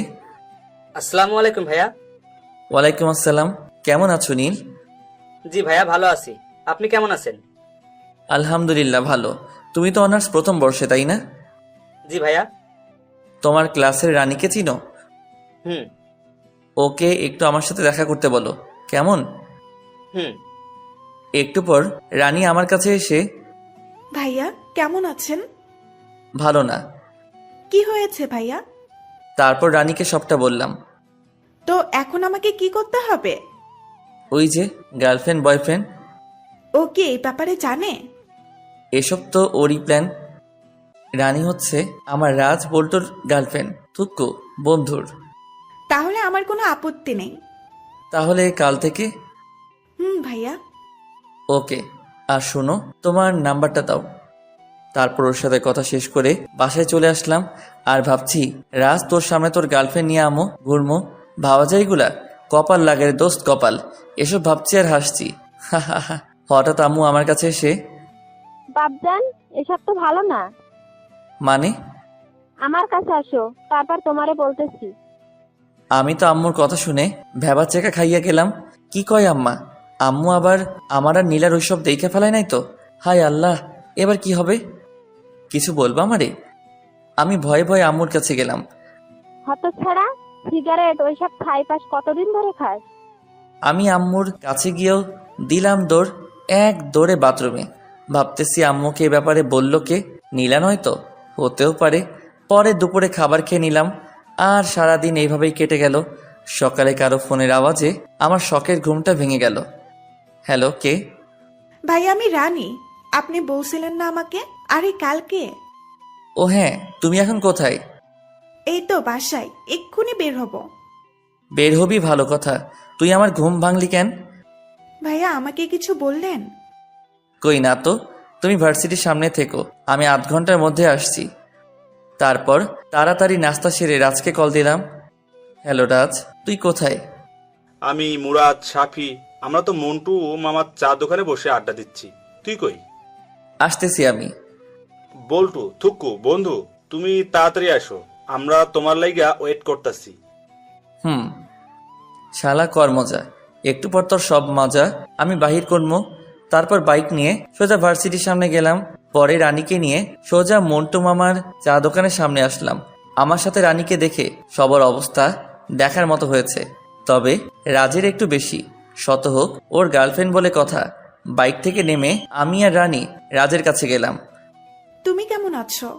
Speaker 6: আসসালামু আলাইকুম ভাইয়া।
Speaker 1: ওয়ালাইকুম আসসালাম। কেমন আছো নীল?
Speaker 6: জি ভাইয়া, ভালো আছি। আপনি কেমন আছেন?
Speaker 1: আলহামদুলিল্লাহ ভালো। তুমি তো অনার্স প্রথম বর্ষে, তাই না?
Speaker 6: জি ভাইয়া।
Speaker 1: তোমার ক্লাসের রানীকে চিনো?
Speaker 6: হুম।
Speaker 1: ওকে একটু আমার সাথে দেখা করতে বলো, কেমন?
Speaker 6: হুম।
Speaker 1: একটু পর রানী আমার কাছে এসে,
Speaker 9: ভাইয়া কেমন আছেন?
Speaker 1: ভালো না।
Speaker 9: কি হয়েছে ভাইয়া?
Speaker 1: তারপর রানীকে সবটা বললাম।
Speaker 9: তো এখন আমাকে কি করতে হবে?
Speaker 1: ওই যে গার্লফ্রেন্ড বয়ফ্রেন্ড,
Speaker 9: ও কি এই ব্যাপারে জানে?
Speaker 1: এসব তো ওরই প্ল্যান। রানী হচ্ছে আমার রাজ বল্টুর গার্লফ্রেন্ড। থুক্কু বন্ধুর।
Speaker 9: তাহলে আমার কোনো আপত্তি নেই।
Speaker 1: তাহলে কাল থেকে?
Speaker 9: ভাইয়া।
Speaker 1: ওকে। আর শোনো, তোমার নাম্বারটা দাও। তারপর ওর সাথে কথা শেষ করে বাসায় চলে আসলাম। আর ভাবছি, রাজ তোর সামনে তোর গার্লফ্রেন্ড নিয়ে আমো ঘুরমো, ভাবা যায় এগুলা? কপাল লাগে রে দোস্ত, কপাল। এসব ভাবছি আর হাসছি। হঠাৎ আম্মু আমার কাছে এসে,
Speaker 4: বাপজান, এসব তো ভালো না।
Speaker 1: মানে?
Speaker 4: আমার কাছে আসো, তারপর তোমারে বলতেছি।
Speaker 1: আমি তো আম্মুর কথা শুনে ভেবা চেকা খাইয়া গেলাম। কি কয় আম্মা? আম্মু আবার আমার আর নীলার ওইসব দেখে ফেলায় নাই তো? হায় আল্লাহ, এবার কি হবে? কিছু বলবো আমারে? আমি ভয়ে ভয়ে আম্মুর কাছে গেলাম।
Speaker 4: হতছাড়া, সিগারেট ওইসব খাই পাস কতদিন ধরে খাস?
Speaker 1: আমি আম্মুর কাছে গিয়েও দিলাম দৌড়, এক দৌড়ে বাথরুমে। ভাবতেছি আম্মুকে এ ব্যাপারে বলল কে? নীলা নয় তো? হতেও পারে। পরে দুপুরে খাবার খেয়ে নিলাম। আর সারাদিন এইভাবেই কেটে গেল। সকালে কারো ফোনের আওয়াজে আমার শখের ঘুমটা ভেঙে গেল। হ্যালো, কে?
Speaker 9: ভাইয়া, আমি রানী। আপনি বলছিলেন না আমাকে? আরে কালকে।
Speaker 1: ও হ্যাঁ, তুমি এখন কোথায়?
Speaker 9: এই তো বাসায়, এক্ষুনি বের হব।
Speaker 1: বের হবি, ভালো কথা। তুই আমার ঘুম ভাঙলি কেন?
Speaker 9: ভাইয়া, আমাকে কিছু বললেন?
Speaker 1: কই না তো। তুমি ভার্সিটির সামনে থেকো, আমি আধ ঘন্টার মধ্যে আসছি। তারপর তাড়াতাড়ি নাস্তা সেরে রাজকে কল দিলাম। হ্যালো রাজ, তুই কোথায়?
Speaker 7: আমি, মুরাদ, সাফি, আমরা তো মন্টু মামার চা দোকানে বসে আড্ডা দিচ্ছি। তুই কই?
Speaker 1: আসতেছি আমি।
Speaker 7: বল্টু, থুক্কু, বন্ধু, তুমি তাড়াতাড়ি আসো, আমরা তোমার লাইগা ওয়েট করতেছি।
Speaker 1: শালা কর মজা, একটু পর তোর সব মজা আমি বাহির করবো। তারপর বাইক নিয়ে সোজা ভার্সিটির সামনে গেলাম। পরে রানীকে নিয়ে সোজা মন্টু মামার চা দোকানের সামনে আসলাম। আমার সাথে রানীকে দেখে সবার অবস্থা দেখার মতো হয়েছে, তবে রাজের একটু বেশি। শত হোক, ওর গার্লফ্রেন্ড বলে কথা। বাইক থেকে নেমে আমি আর রানী রাজের কাছে গেলাম।
Speaker 9: তুমি কেমন আছো?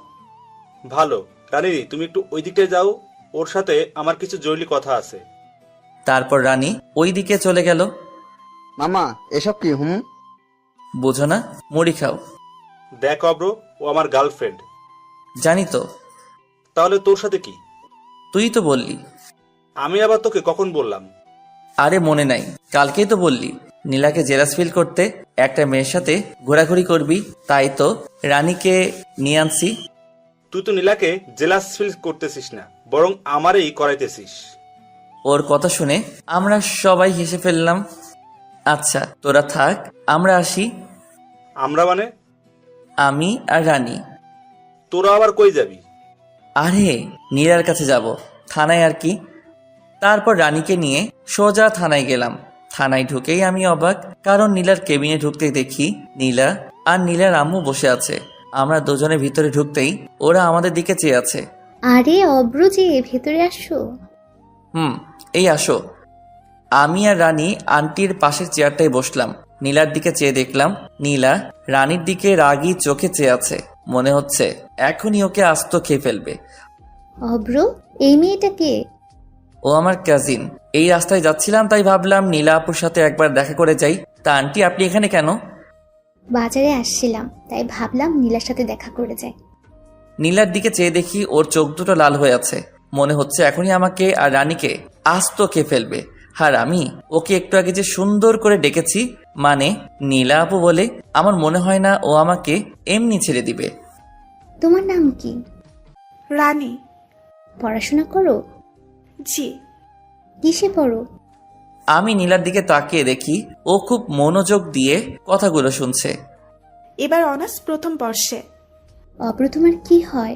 Speaker 7: ভালো। রানী, তুমি একটু ওই দিকে যাও, ওর সাথে আমার কিছু জরুরি কথা আছে।
Speaker 1: তারপর রানী ওই দিকে চলে গেল।
Speaker 6: মামা, এসব কি?
Speaker 1: বুঝো না? মুড়ি খাও।
Speaker 7: দেখ অব্র, ও আমার গার্লফ্রেন্ড।
Speaker 1: জানি তো।
Speaker 7: তাহলে তোর সাথে কি?
Speaker 1: তুই তো বললি।
Speaker 7: আমি আবার তোকে কখন বললাম?
Speaker 1: আরে মনে নাই, কালকেই তো বললি নীলাকে জেলাস ফিল করতে একটা মেয়ের সাথে ঘোরাঘুরি করবি, তাই তো রানীকে নিয়ে আনছি।
Speaker 7: তুই তো নীলাকে জেলাস ফিল করতেছিস না, বরং আমারই করাইতেছিস।
Speaker 1: ওর কথা শুনে আমরা সবাই হেসে ফেললাম। আচ্ছা তোরা থাক, আমরা আসি।
Speaker 7: আমরা মানে?
Speaker 1: আমি আর রানী।
Speaker 7: তোরা আবার কই যাবি?
Speaker 1: আরে নীলার কাছে যাব, থানায় আর কি। তারপর রানীকে নিয়ে সোজা থানায় গেলাম। থানায় ঢুকেই আমি অবাক, কারণ নীলার কেবিনে ঢুকতে দেখি নীলা আর নীলার আম্মু বসে আছে। আমরা দুজনে ভিতরে ঢুকতেই ওরা আমাদের দিকে চেয়ে আছে।
Speaker 5: আরে অব্র যে, ভেতরে আসো।
Speaker 1: এই আসো। আমি আর রানী আন্টির পাশের চেয়ারটায় বসলাম। নীলার দিকে চেয়ে দেখলাম নীলা রানীর দিকে রাগী চোখে চেয়ে আছে। মনে হচ্ছে এখনই ওকে আস্ত খেয়ে ফেলবে।
Speaker 5: অব্র, এই মেয়েটা কে?
Speaker 1: ও আমার কাজিন। এই রাস্তায় যাচ্ছিলাম, তাই ভাবলাম নীলা আপুর সাথে একবার দেখা করে যাই। তা আন্টি, আপনি এখানে কেন?
Speaker 5: বাজারে আসছিলাম, তাই ভাবলাম নীলার সাথে দেখা করে যাই।
Speaker 1: নীলার দিকে চেয়ে দেখি ওর চোখ দুটো লাল হয়ে আছে। মনে হচ্ছে এখনই আমাকে আর রানীকে আস্ত খেয়ে ফেলবে। আর আমি ওকে একটু আগে যে সুন্দর করে ডেকেছি, মানে নীলা আপু বলে, আমার মনে হয় না ও আমাকে এমনি ছেড়ে দিবে।
Speaker 5: তোমার নাম কি?
Speaker 9: রানী।
Speaker 5: পড়াশোনা করো?
Speaker 9: জি।
Speaker 5: কিসে পড়ো?
Speaker 1: আমি নীলার দিকে তাকিয়ে দেখি ও খুব মনোযোগ দিয়ে কথাগুলো শুনছে।
Speaker 9: এবার অনার্স প্রথম বর্ষে।
Speaker 5: অব্র, তোমার কি হয়?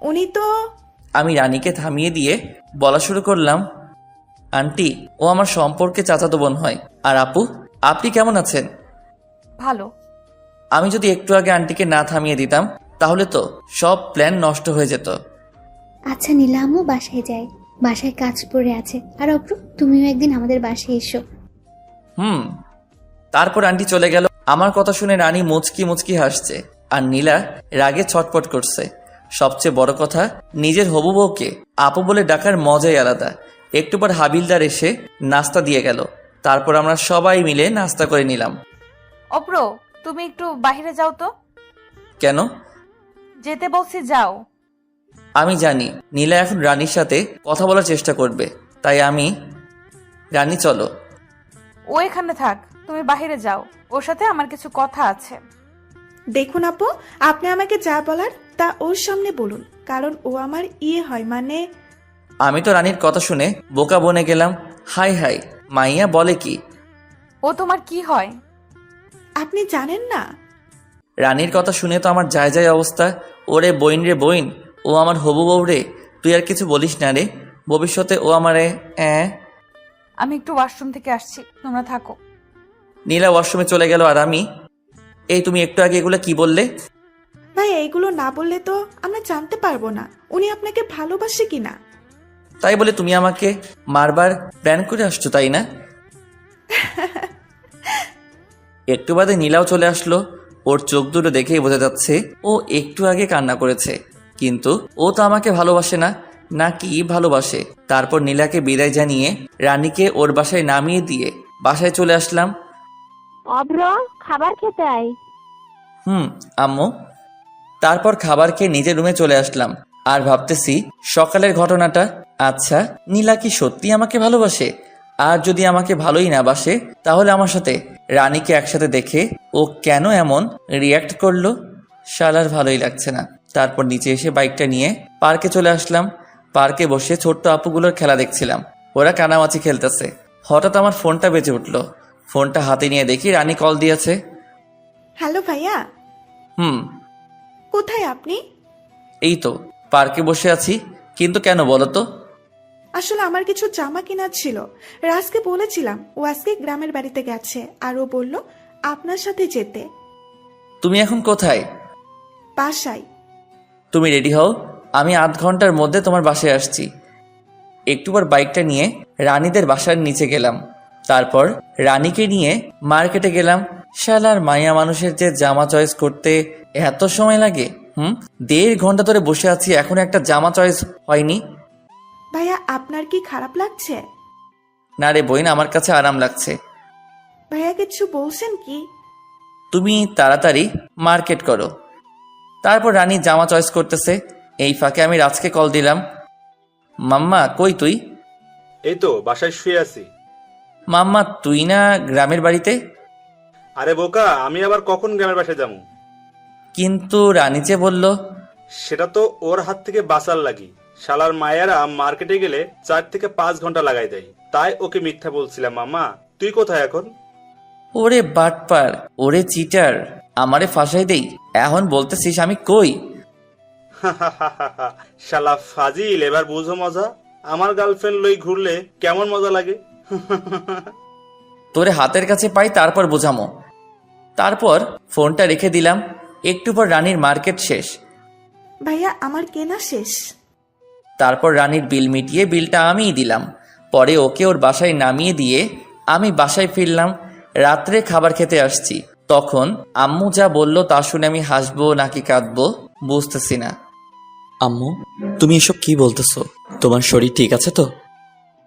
Speaker 9: উনি তো।
Speaker 1: আমি রানীকে থামিয়ে দিয়ে বলা শুরু করলাম, আন্টি, ও আমার সম্পর্কে চাচাতো বোন হয়। আর আপু, আপনি কেমন আছেন?
Speaker 2: ভালো।
Speaker 1: আমি যদি একটু আগে আন্টিকে না থামিয়ে দিতাম, তাহলে তো সব প্ল্যান নষ্ট হয়ে যেত।
Speaker 5: আচ্ছা নীলামও বাসায় যায়, বাসায় কাজ পড়ে আছে। আর অব্র, তুমিও একদিন আমাদের বাসায় এসো।
Speaker 1: তারপর আন্টি চলে গেল। আমার কথা শুনে রানী মুচকি মুচকি হাসছে, আর নীলা রাগে ছটপট করছে। সবচেয়ে বড় কথা, নিজের হবু বউকে আপু বলে ডাকার মজাই আলাদা। একটু পর হাবিলদার এসে নাস্তা দিয়ে গেল। তারপর আমরা সবাই মিলে নাস্তা করে নিলাম।
Speaker 2: অব্র, তুমি একটু বাইরে যাও তো।
Speaker 1: কেন?
Speaker 2: যেতে বলছি, যাও।
Speaker 1: আমি জানি নীলা এখন রানীর সাথে কথা বলার চেষ্টা করবে, তাই আমি রানী চলো।
Speaker 2: ও এখানে থাক, তুমি বাইরে যাও, ওর সাথে আমার কিছু কথা আছে।
Speaker 9: দেখুন আপু, আপনি আমাকে যা বলার তা ওর সামনে বলুন, কারণ ও আমার হয়, মানে
Speaker 1: আমি তো রানীর কথা শুনে বোকা বনে গেলাম। হাই হাই, মাইয়া বলে কি?
Speaker 2: ও তোমার কি হয়?
Speaker 9: আপনি জানেন না?
Speaker 1: রানীর কথা শুনে তো আমার যায় যায় অবস্থা। ওরে বইন রে বইন, ও আমার হবু বউ রে। তুই আর কিছু বলিস না রে, ভবিষ্যতে ও আমারে
Speaker 2: আমি একটু ওয়াশরুম থেকে আসছি, তোমরা থাকো।
Speaker 1: নীলা ওয়াশরুমে চলে গেল আর আমি, এই তুমি একটু আগে এগুলো কি বললে?
Speaker 9: ভাই এইগুলো না বললে তো আমরা জানতে পারবো না উনি আপনাকে ভালোবাসে কিনা।
Speaker 1: তাই বলে তুমি আমাকে মারবার প্ল্যান করে আসছো, তাই না? একটু বাদে নীলাও চলে আসলো। ওর চোখ দুটো দেখেই বোঝা যাচ্ছে ও একটু আগে কান্না করেছে, কিন্তু ও তো আমাকে ভালোবাসে না, নাকি ভালোবাসে? তারপর নীলাকে বিদায় জানিয়ে রানীকে ওর বাসায় নামিয়ে দিয়ে বাসায় চলে আসলাম।
Speaker 4: অভ্র, খাবার খেতে আয়।
Speaker 1: আম্মু। তারপর খাবার খেয়ে নিজের রুমে চলে আসলাম আর ভাবতেছি সকালের ঘটনাটা। আচ্ছা, নীলা কি সত্যি আমাকে ভালোবাসে? আর যদি আমাকে ভালোই না বাসে, তাহলে আমার সাথে রানীকে একসাথে দেখে ও কেন এমন রিয়্যাক্ট করলো? শালার ভালোই লাগছে না। তারপর নিচে এসে বাইকটা নিয়ে পার্কে চলে আসলাম। পার্কে বসে ছোট্ট আপুগুলোর খেলা দেখছিলাম, ওরা কানামাছি খেলতেছে। হঠাৎ আমার ফোনটা বেজে উঠলো। ফোনটা হাতে নিয়ে দেখি রানী কল দিয়েছে।
Speaker 9: হ্যালো ভাইয়া। কোথায় আপনি?
Speaker 1: এই তো পার্কে বসে আছি, কিন্তু কেন বলো তো?
Speaker 9: আসলে আমার কিছু জামা কেনার ছিল, রাজকে বলেছিলাম, ও আজকে গ্রামের বাড়িতে গেছে আর ও বলল আপনার সাথে যেতে।
Speaker 1: তুমি এখন কোথায়?
Speaker 9: বাসায়।
Speaker 1: তুমি রেডি হও, আমি আধ ঘন্টার মধ্যে তোমার বাসায় আসছি। একটু পর বাইকটা নিয়ে রানীদের বাসার নিচে গেলাম। তারপর রানীকে নিয়ে মার্কেটে গেলাম। শালার মাইয়া মানুষের যে জামা চয়েস করতে এত সময় লাগে। 1.5 ঘন্টা ধরে বসে আছি, এখন একটা জামা চয়েস হয়নি।
Speaker 9: ভাইয়া আপনার কি খারাপ লাগছে?
Speaker 1: না রে বইন, আমার কাছে আরাম লাগছে।
Speaker 9: ভাইয়া কিছু বলছেন কি?
Speaker 1: তুমি তাড়াতাড়ি মার্কেট করো। তারপর রানী জামা চয়েস করতেছে, এই ফাঁকে আমি রাজকে কল দিলাম। মাম্মা কই তুই?
Speaker 7: এই তো বাসায় শুয়ে আছি।
Speaker 1: মাম্মা তুই না গ্রামের বাড়িতে?
Speaker 7: আরে বোকা, আমি আবার কখন গ্রামের বাসায় যাবো?
Speaker 1: কিন্তু রানী যে বলল।
Speaker 7: সেটা তো ওর হাত থেকে বাঁচার লাগি। শালার মায়েরা মার্কেটে গেলে 4 থেকে 5 ঘন্টা লাগাই দেয়, তাই ওকে মিথ্যা বলছিলাম। মামা তুই কোথায় এখন?
Speaker 1: ওরে বাটপার, ওরে চিটার, আমারে ফাঁসাই দেই, এখন বলতেছিস আমি কই?
Speaker 7: শালা ফাজিল, এবার বুঝো মজা। আমার গার্লফ্রেন্ড লই ঘুরলে কেমন মজা লাগে।
Speaker 1: তোরে হাতের কাছে পাই, তারপর বোঝামো। তারপর ফোনটা রেখে দিলাম। একটু পর রানীর মার্কেট শেষ।
Speaker 9: ভাইয়া আমার কেনা শেষ।
Speaker 1: তারপর রানীর বিল মিটিয়ে বিলটা আমিই দিলাম। পরে ওকে ওর বাসায় নামিয়ে দিয়ে আমি বাসায় ফিরলাম। রাত্রে খাবার খেতে আসছি, তখন আম্মু যা বলল তা শুনে আমি হাসবো নাকি কাঁদবো বুঝতেছি না।
Speaker 3: আম্মু, তুমি এসব কি বলতেছো? তোমার শরীর ঠিক আছে তো?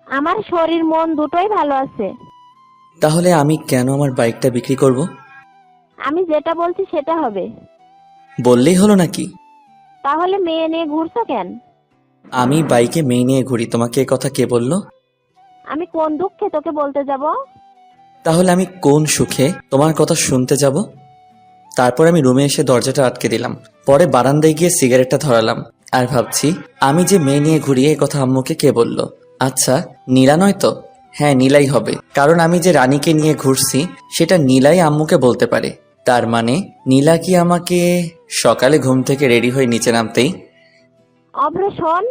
Speaker 4: আমার শরীর মন দুটোই ভালো আছে।
Speaker 3: তাহলে আমি কেন আমার বাইকটা বিক্রি করব?
Speaker 4: আমি যেটা বলছি সেটা হবে।
Speaker 3: বললেই হলো নাকি?
Speaker 4: তাহলে মেয়ে নিয়ে ঘুরছো কেন?
Speaker 3: আমি বাইকে মেয়ে নিয়ে ঘুরি, তোমাকে এ কথা কে বললো?
Speaker 4: আমি কোন দুঃখে তোকে বলতে যাব?
Speaker 3: তাহলে আমি কোন সুখে তোমার কথা শুনতে যাব? তারপর আমি রুমে এসে দরজাটা আটকে দিলাম। পরে বারান্দায় গিয়ে সিগারেটটা ধরালাম আর ভাবছি আমি যে মেয়ে নিয়ে ঘুরি এ কথা আম্মুকে কে বলল? আচ্ছা, নীলা নয় তো? হ্যাঁ, নীলাই হবে, কারণ আমি যে রানীকে নিয়ে ঘুরছি সেটা নীলাই আম্মুকে বলতে পারে। তার মানে নীলা কি আমাকে সকালে ঘুম থেকে রেডি হয়ে নিচে নামতেই?
Speaker 4: অভ্র শোন,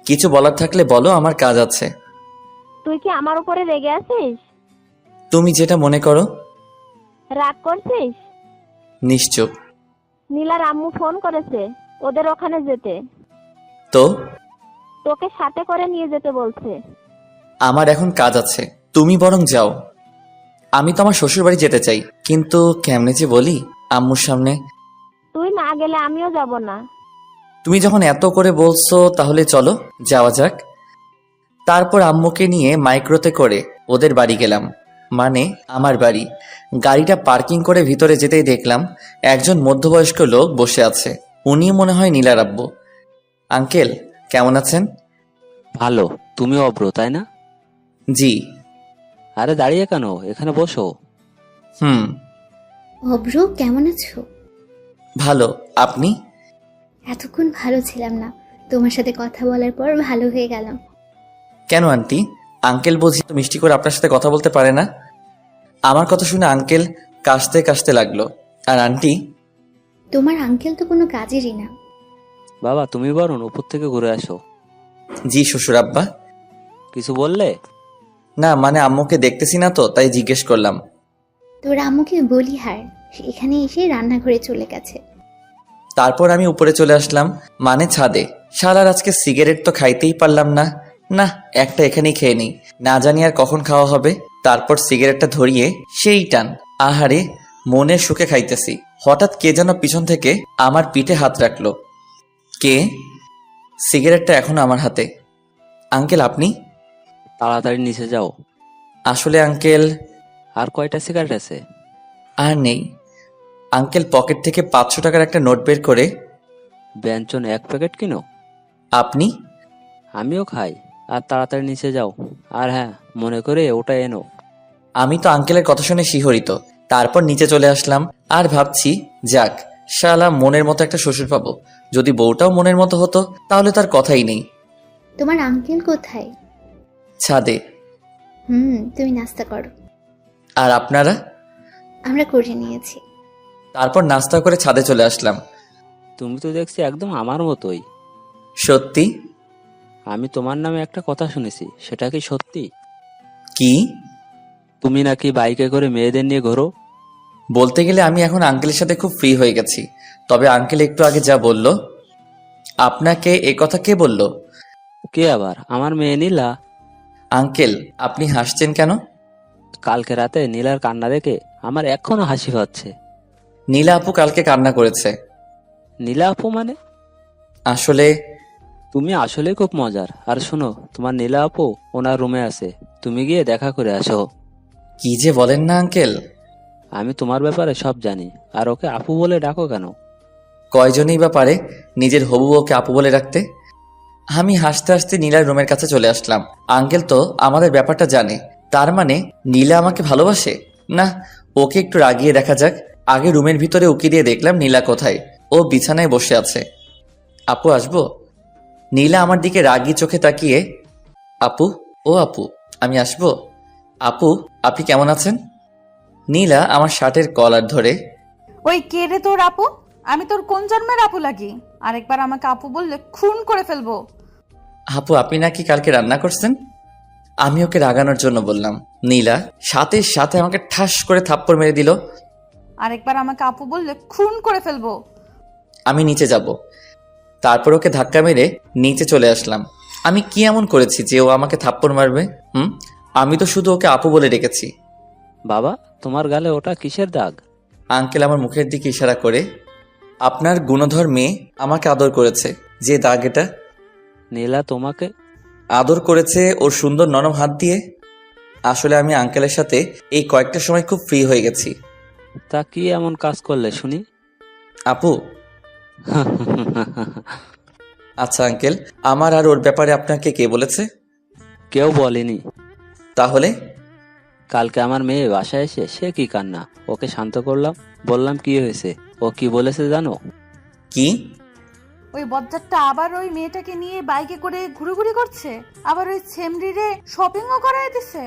Speaker 3: কিছু বলার থাকলে বলো, আমার কাজ আছে।
Speaker 4: তুই কি আমার উপরে রেগে আছিস?
Speaker 3: তুমি যেটা মনে করো।
Speaker 4: রাগ করছিস?
Speaker 3: নিশ্চুপ।
Speaker 4: নীলার আম্মু ফোন করেছে ওদের ওখানে যেতে।
Speaker 3: তো
Speaker 4: তোকে সাথে করে নিয়ে যেতে বলছে।
Speaker 3: আমার এখন কাজ আছে, তুমি বরং যাও। আমি তো আমার শ্বশুর বাড়ি যেতে চাই, কিন্তু কেমনে যে বলি আম্মুর সামনে।
Speaker 4: তুই না গেলে আমিও যাব না।
Speaker 3: তুমি যখন এত করে বলছো তাহলে চলো যাওয়া যাক। তারপর আম্মুকে নিয়ে মাইক্রোতে করে ওদের বাড়ি গেলাম, মানে আমার বাড়ি। গাড়িটা পার্কিং করে ভিতরে যেতেই দেখলাম একজন মধ্যবয়স্ক লোক বসে আছে। উনি মনে হয় নীলার আব্বু। আঙ্কেল কেমন আছেন?
Speaker 8: ভালো। তুমি অব্র, তাই না?
Speaker 3: জি।
Speaker 8: আরে দাঁড়িয়ে কেন, এখানে বসো।
Speaker 3: হুম।
Speaker 5: অব্র কেমন আছো?
Speaker 3: ভালো। আপনি?
Speaker 5: এতক্ষণ ভালো ছিলাম না, তোমার সাথে কথা বলার পর ভালো হয়ে গেলাম।
Speaker 3: কেন আন্টি? আঙ্কেল বুঝি তো মিষ্টি করে আপনার সাথে কথা বলতে পারে না? আমার কথা শুনে আঙ্কেল কাশতে কাশতে লাগলো। আর আন্টি?
Speaker 5: তোমার আঙ্কেল তো কোনো কাজেরই না।
Speaker 8: বাবা তুমি বরং উপর থেকে ঘুরে আসো।
Speaker 3: জি শ্বশুর আব্বা।
Speaker 8: কিছু বললে?
Speaker 3: না মানে আম্মুকে দেখতেছি না তো তাই জিজ্ঞেস করলাম।
Speaker 5: তোর আম্মুকে বলি হার, এখানে এসে রান্নাঘরে চলে গেছে।
Speaker 3: তারপর আমি উপরে চলে আসলাম, মানে ছাদে। শালার আজকে সিগারেট তো খাইতেই পারলাম না। না, একটা এখানেই খেয়ে নিই, না জানি আর কখন খাওয়া হবে। তারপর সিগারেটটা ধরিয়ে সেই টান। আহারে, মনের সুখে খাইতেছি। হঠাৎ কে যেন পিছন থেকে আমার পিঠে হাত রাখলো। কে? সিগারেটটা এখনো আমার হাতে। আঙ্কেল আপনি?
Speaker 8: তাড়াতাড়ি নিচে যাও।
Speaker 3: আসলে আঙ্কেল
Speaker 8: আর কয়টা সিগারেট আছে?
Speaker 3: আর নেই। আঙ্কেল পকেট থেকে 500 টাকার একটা নোট বের করে,
Speaker 8: ব্যঞ্জন 1 প্যাকেট কিনো।
Speaker 3: আপনি?
Speaker 8: আমিও খাই। আর তাড়াতাড়ি নিচে যাও। আর হ্যাঁ, মনে করে ওটা এনো।
Speaker 3: আমি তো আঙ্কেলের কথা শুনে শিহরিত। তারপর নিচে চলে আসলাম আর ভাবছি, যাক শালা মনের মতো একটা শ্বশুর পাবো। যদি বউটাও মনের মতো হতো তাহলে তার কথাই নেই।
Speaker 5: তোমার আঙ্কেল কোথায়?
Speaker 3: ছাদে।
Speaker 5: তুমি নাস্তা করো।
Speaker 3: আর আপনারা?
Speaker 5: আমরা করে নিয়েছি।
Speaker 3: তারপর নাস্তা করে ছাদে চলে আসলাম।
Speaker 8: তুমি তো দেখছি একদম আমার মতোই।
Speaker 3: সত্যি?
Speaker 8: আমি তোমার নামে একটা কথা শুনেছি, সেটা কি সত্যি?
Speaker 3: কি?
Speaker 8: তুমি নাকি বাইকে করে মেয়েদের নিয়ে ঘোরো।
Speaker 3: বলতে গেলে আমি এখন আঙ্কেলের সাথে খুব ফ্রি হয়ে গেছি। তবে আঙ্কেল একটু আগে যা বলল। আপনাকে এ কথা কে বলল?
Speaker 8: কে আবার? আমার মেয়ে নীলা।
Speaker 3: আঙ্কেল আপনি হাসছেন কেন?
Speaker 8: কালকে রাতে নীলার কান্না দেখে আমার এখনো হাসি পাচ্ছে।
Speaker 3: নীলা আপু কালকে কান্না করেছে।
Speaker 8: নীলা আপু মানে?
Speaker 3: আসলে
Speaker 8: তুমি আসলে খুব মজার। আর শোনো, তোমার নীলা আপু ওনার রুমে আছে, তুমি গিয়ে দেখা করে আসো।
Speaker 3: কি যে বলেন না আঙ্কেল।
Speaker 8: আমি তোমার ব্যাপারে সব জানি। আর ওকে আপু বলে ডাকো কেন?
Speaker 3: কয়জনই বা পারে নিজের হবু বউকে আপু বলে রাখতে। আমি হাসতে হাসতে নীলার রুমের কাছে চলে আসলাম। আঙ্কেল তো আমাদের ব্যাপারটা জানে। তার মানে নীলা আমাকে ভালোবাসে না? ওকে একটু রাগিয়ে দেখা যাক। আগে রুমের ভিতরে উকি দিয়ে দেখলাম নীলা কোথায়। ও বিছানায় বসে আছে। আপু আসবো? নীলা আমার দিকে রাগি চোখে তাকিয়ে, আপু, ও আপু আমি আসবো? আপু আপনি কেমন আছেন? নীলা আমার শার্টের কলার ধরে,
Speaker 2: ওই কে রে তোর আপু? আমি তোর কোন জন্মের আপু লাগি? আরেকবার আমাকে আপু বললে খুন করে ফেলবো।
Speaker 3: আপু আপনি নাকি কালকে রান্না করছেন? আমি ওকে রাগানোর জন্য বললাম। নীলা সাথে সাথে আমাকে ঠাস করে থাপ্পড় মেরে দিল।
Speaker 2: আরেকবার আমাকে আপু বললে খুন করে ফেলবো।
Speaker 3: আমি নিচে যাব। তারপর ওকে ধাক্কা মেরে নিচে চলে আসলাম। আমি কি এমন করেছি যে ও আমাকে থাপ্পড় মারবে? আমি তো শুধু ওকে আপু বলে ডেকেছি।
Speaker 8: বাবা, তোমার গালে ওটা কিসের দাগ?
Speaker 3: আঙ্কেল আমার মুখের দিকে ইশারা করে, আপনার গুণধর মেয়ে আমাকে আদর করেছে, যে দাগ এটা।
Speaker 8: নীলা তোমাকে
Speaker 3: আদর করেছে ওর সুন্দর নরম হাত দিয়ে। আসলে আমি আঙ্কেলের সাথে এই কয়েকটা সময় খুব ফ্রি হয়ে গেছি।
Speaker 8: তা কি এমন কাজ করলে শুনি?
Speaker 3: আপু আচ্ছা আঙ্কেল, আমার আর ওর ব্যাপারে আপনাকে কে বলেছে?
Speaker 8: কেউ বলেনি।
Speaker 3: তাহলে?
Speaker 8: কালকে আমার মেয়ে বাসায় এসে সে কি কান্না, ওকে শান্ত করলাম, বললাম কি হয়েছে। ও কি বলেছে জানো?
Speaker 3: কি?
Speaker 2: ওই বজ্জাতটা আবার ওই মেয়েটাকে নিয়ে বাইকে করে ঘুরোঘুরি করছে, আবার ওই ছেমরিরে শপিংও করায় দিছে।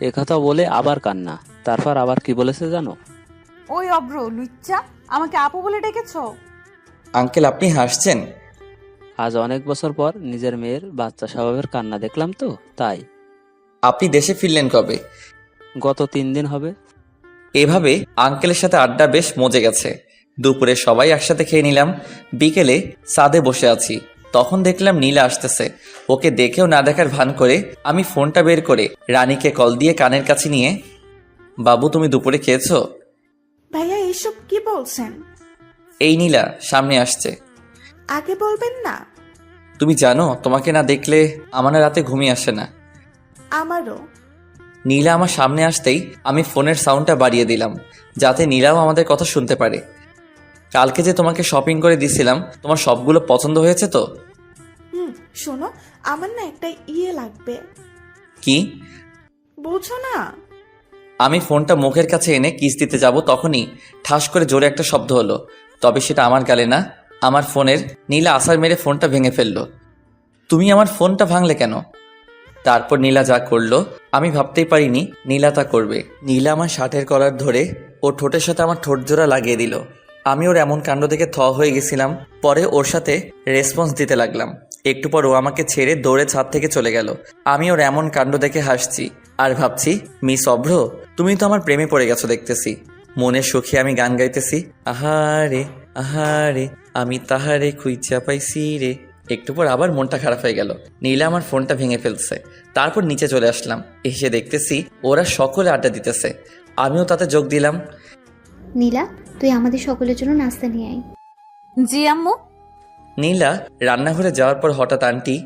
Speaker 8: একথা বলে আবার কান্না। তারপর আবার কি বলেছে জানো?
Speaker 2: ওই অব্র লুচ্চা, আমাকে আপু বলে ডেকেছো?
Speaker 3: আঙ্কেল আপনি হাসছেন?
Speaker 8: আজ অনেক বছর পর নিজের মেয়ের বাচ্চা স্বভাবের কান্না দেখলাম তো তাই।
Speaker 3: আপনি দেশে ফিরলেন কবে?
Speaker 8: গত 3 দিন হবে।
Speaker 3: এভাবে আঙ্কেলের সাথে আড্ডা বেশ মজে গেছে। দুপুরে সবাই একসাথে খেয়ে নিলাম। বিকেলে ছাদে বসে আছি, তখন দেখলাম নীলা আসতেছে। ওকে দেখেও না দেখার ভান করে আমি ফোনটা বের করে রানীকে কল দিয়ে কানের কাছে নিয়ে, বাবু তুমি দুপুরে খেয়েছো?
Speaker 9: ভাইয়া এইসব কি বলছেন?
Speaker 3: এই নীলা সামনে আসছে।
Speaker 9: আগে বলবেন না।
Speaker 3: তুমি জানো তোমাকে না দেখলে আমার না রাতে ঘুমিয়ে আসে না।
Speaker 9: আমারও।
Speaker 3: নীলা আমার সামনে আসতেই আমি ফোনের সাউন্ডটা বাড়িয়ে দিলাম, যাতে নীলাও আমাদের কথা শুনতে পারে। কালকে যে তোমাকে শপিং করে দিছিলাম, তোমার সবগুলো পছন্দ হয়েছে তো?
Speaker 9: শোনো, আমার না একটা লাগবে।
Speaker 1: কি?
Speaker 9: বুঝো না?
Speaker 1: আমি ফোনটা মুখের কাছে এনে কিস দিতে যাব তখনই ঠাস করে জোরে একটা শব্দ হলো। তবে সেটা আমার গালে না, আমার ফোনের। নীলা আছাড় মেরে ফোনটা ভেঙে ফেললো। তুমি আমার ফোনটা ভাঙলে কেন? তারপর নীলা যা করলো আমি ভাবতেই পারিনি নীলা তা করবে। নীলা আমার শার্টের কলার ধরে ওর ঠোঁটের সাথে আমার ঠোঁট জোড়া লাগিয়ে দিল। আমি ওর এমন কাণ্ড দেখে হয়ে গেছিলাম। পরে ওর সাথে রেসপন্স দিতে লাগলাম। একটু পর ও আমাকে ছেড়ে দৌড়ে ছাদ থেকে চলে গেল। আমি ওর এমন কাণ্ড দেখে হাসছি আর ভাবছি, মিস অভ্র, তুমি তো আমার প্রেমে পড়ে গেছো দেখতেছি। মনের সুখে আমি গান গাইতেছি, আহারে আহারে আমি তাহারে খুঁজা পাইছি রে। একটু পর আবার মনটা খারাপ হয়ে গেল। নীলা আমার ফোনটা ভেঙে ফেলছে। তারপর নিচে চলে আসলাম। এসে দেখতেছি ওরা সকলে আড্ডা দিতেছে। আমিও তাতে যোগ দিলাম।
Speaker 5: নীলা, তুই আমাদের সকলের জন্য নাস্তা নিয়ে আয়।
Speaker 2: জি আম্মু।
Speaker 1: নীলা রান্নাঘরে যাওয়ার পর হঠাৎ আন্টি,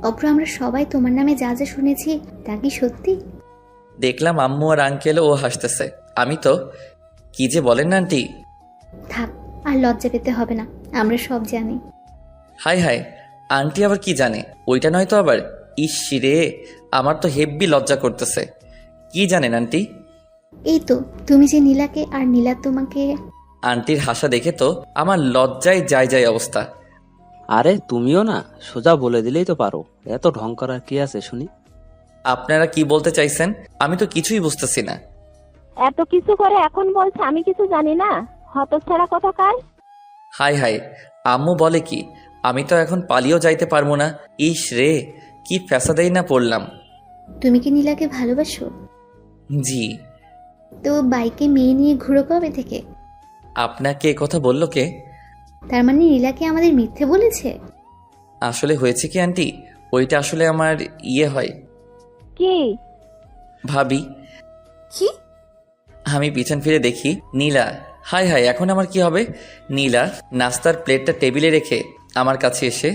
Speaker 5: অভ্র, আমরা সবাই তোমার নামে যা যা শুনেছি তা কি সত্যি?
Speaker 1: দেখলাম আম্মু আর আঙ্কেলও ও হাসতেছে। আমি তো, কি যে বলেন না আন্টি।
Speaker 5: থাক, আর লজ্জা পেতে হবে না, আমরা সব জানি।
Speaker 1: হাই হাই, আন্টি আবার কি জানে? ওইটা নয় তো আবার। ইস রে, আমার তো হেব্বি লজ্জা করতেছে। কি জানেন আন্টি?
Speaker 5: এই তো, তুমি যে নীলাকে আর নীলা তোমাকে।
Speaker 1: আন্টির হাসা দেখে তো আমার লজ্জায় যায় অবস্থা।
Speaker 8: আরে তুমিও না, সোজা বলে দিলেই তো পারো, এত ঢং করার কি আছে শুনি?
Speaker 1: আপনারা কি বলতে চাইছেন? আমি তো কিছুই বুঝতেছি না।
Speaker 4: এত কিছু করে এখন বলছে আমি কিছু জানি না, হতচ্ছাড়া কোথাকার।
Speaker 1: হাই হাই, আম্মু বলে কি? আমি তো এখন পালিয়েও যাইতে পারবো না। ইস রে, কি ফ্যাসাদেই না পড়লাম।
Speaker 5: তুমি কি নীলাকে ভালোবাসো?
Speaker 1: জি।
Speaker 5: তো বাইকে মেয়ে নিয়ে ঘুরো কবে থেকে?
Speaker 1: আপনাকে এ কথা বললো কে?
Speaker 5: তার মানে নীলাকে আমাদের মিথ্যে বলেছে?
Speaker 1: আসলে হয়েছে কি আন্টি, ওইটা আসলে আমার হয়
Speaker 4: কি?
Speaker 1: ভাবি।
Speaker 2: কি?
Speaker 1: আমি পিছন ফিরে দেখি নীলা। হাই হাই, এখন আমার কি হবে? নীলা নাস্তার প্লেটটা টেবিলে রেখে আমার কাছে এসে,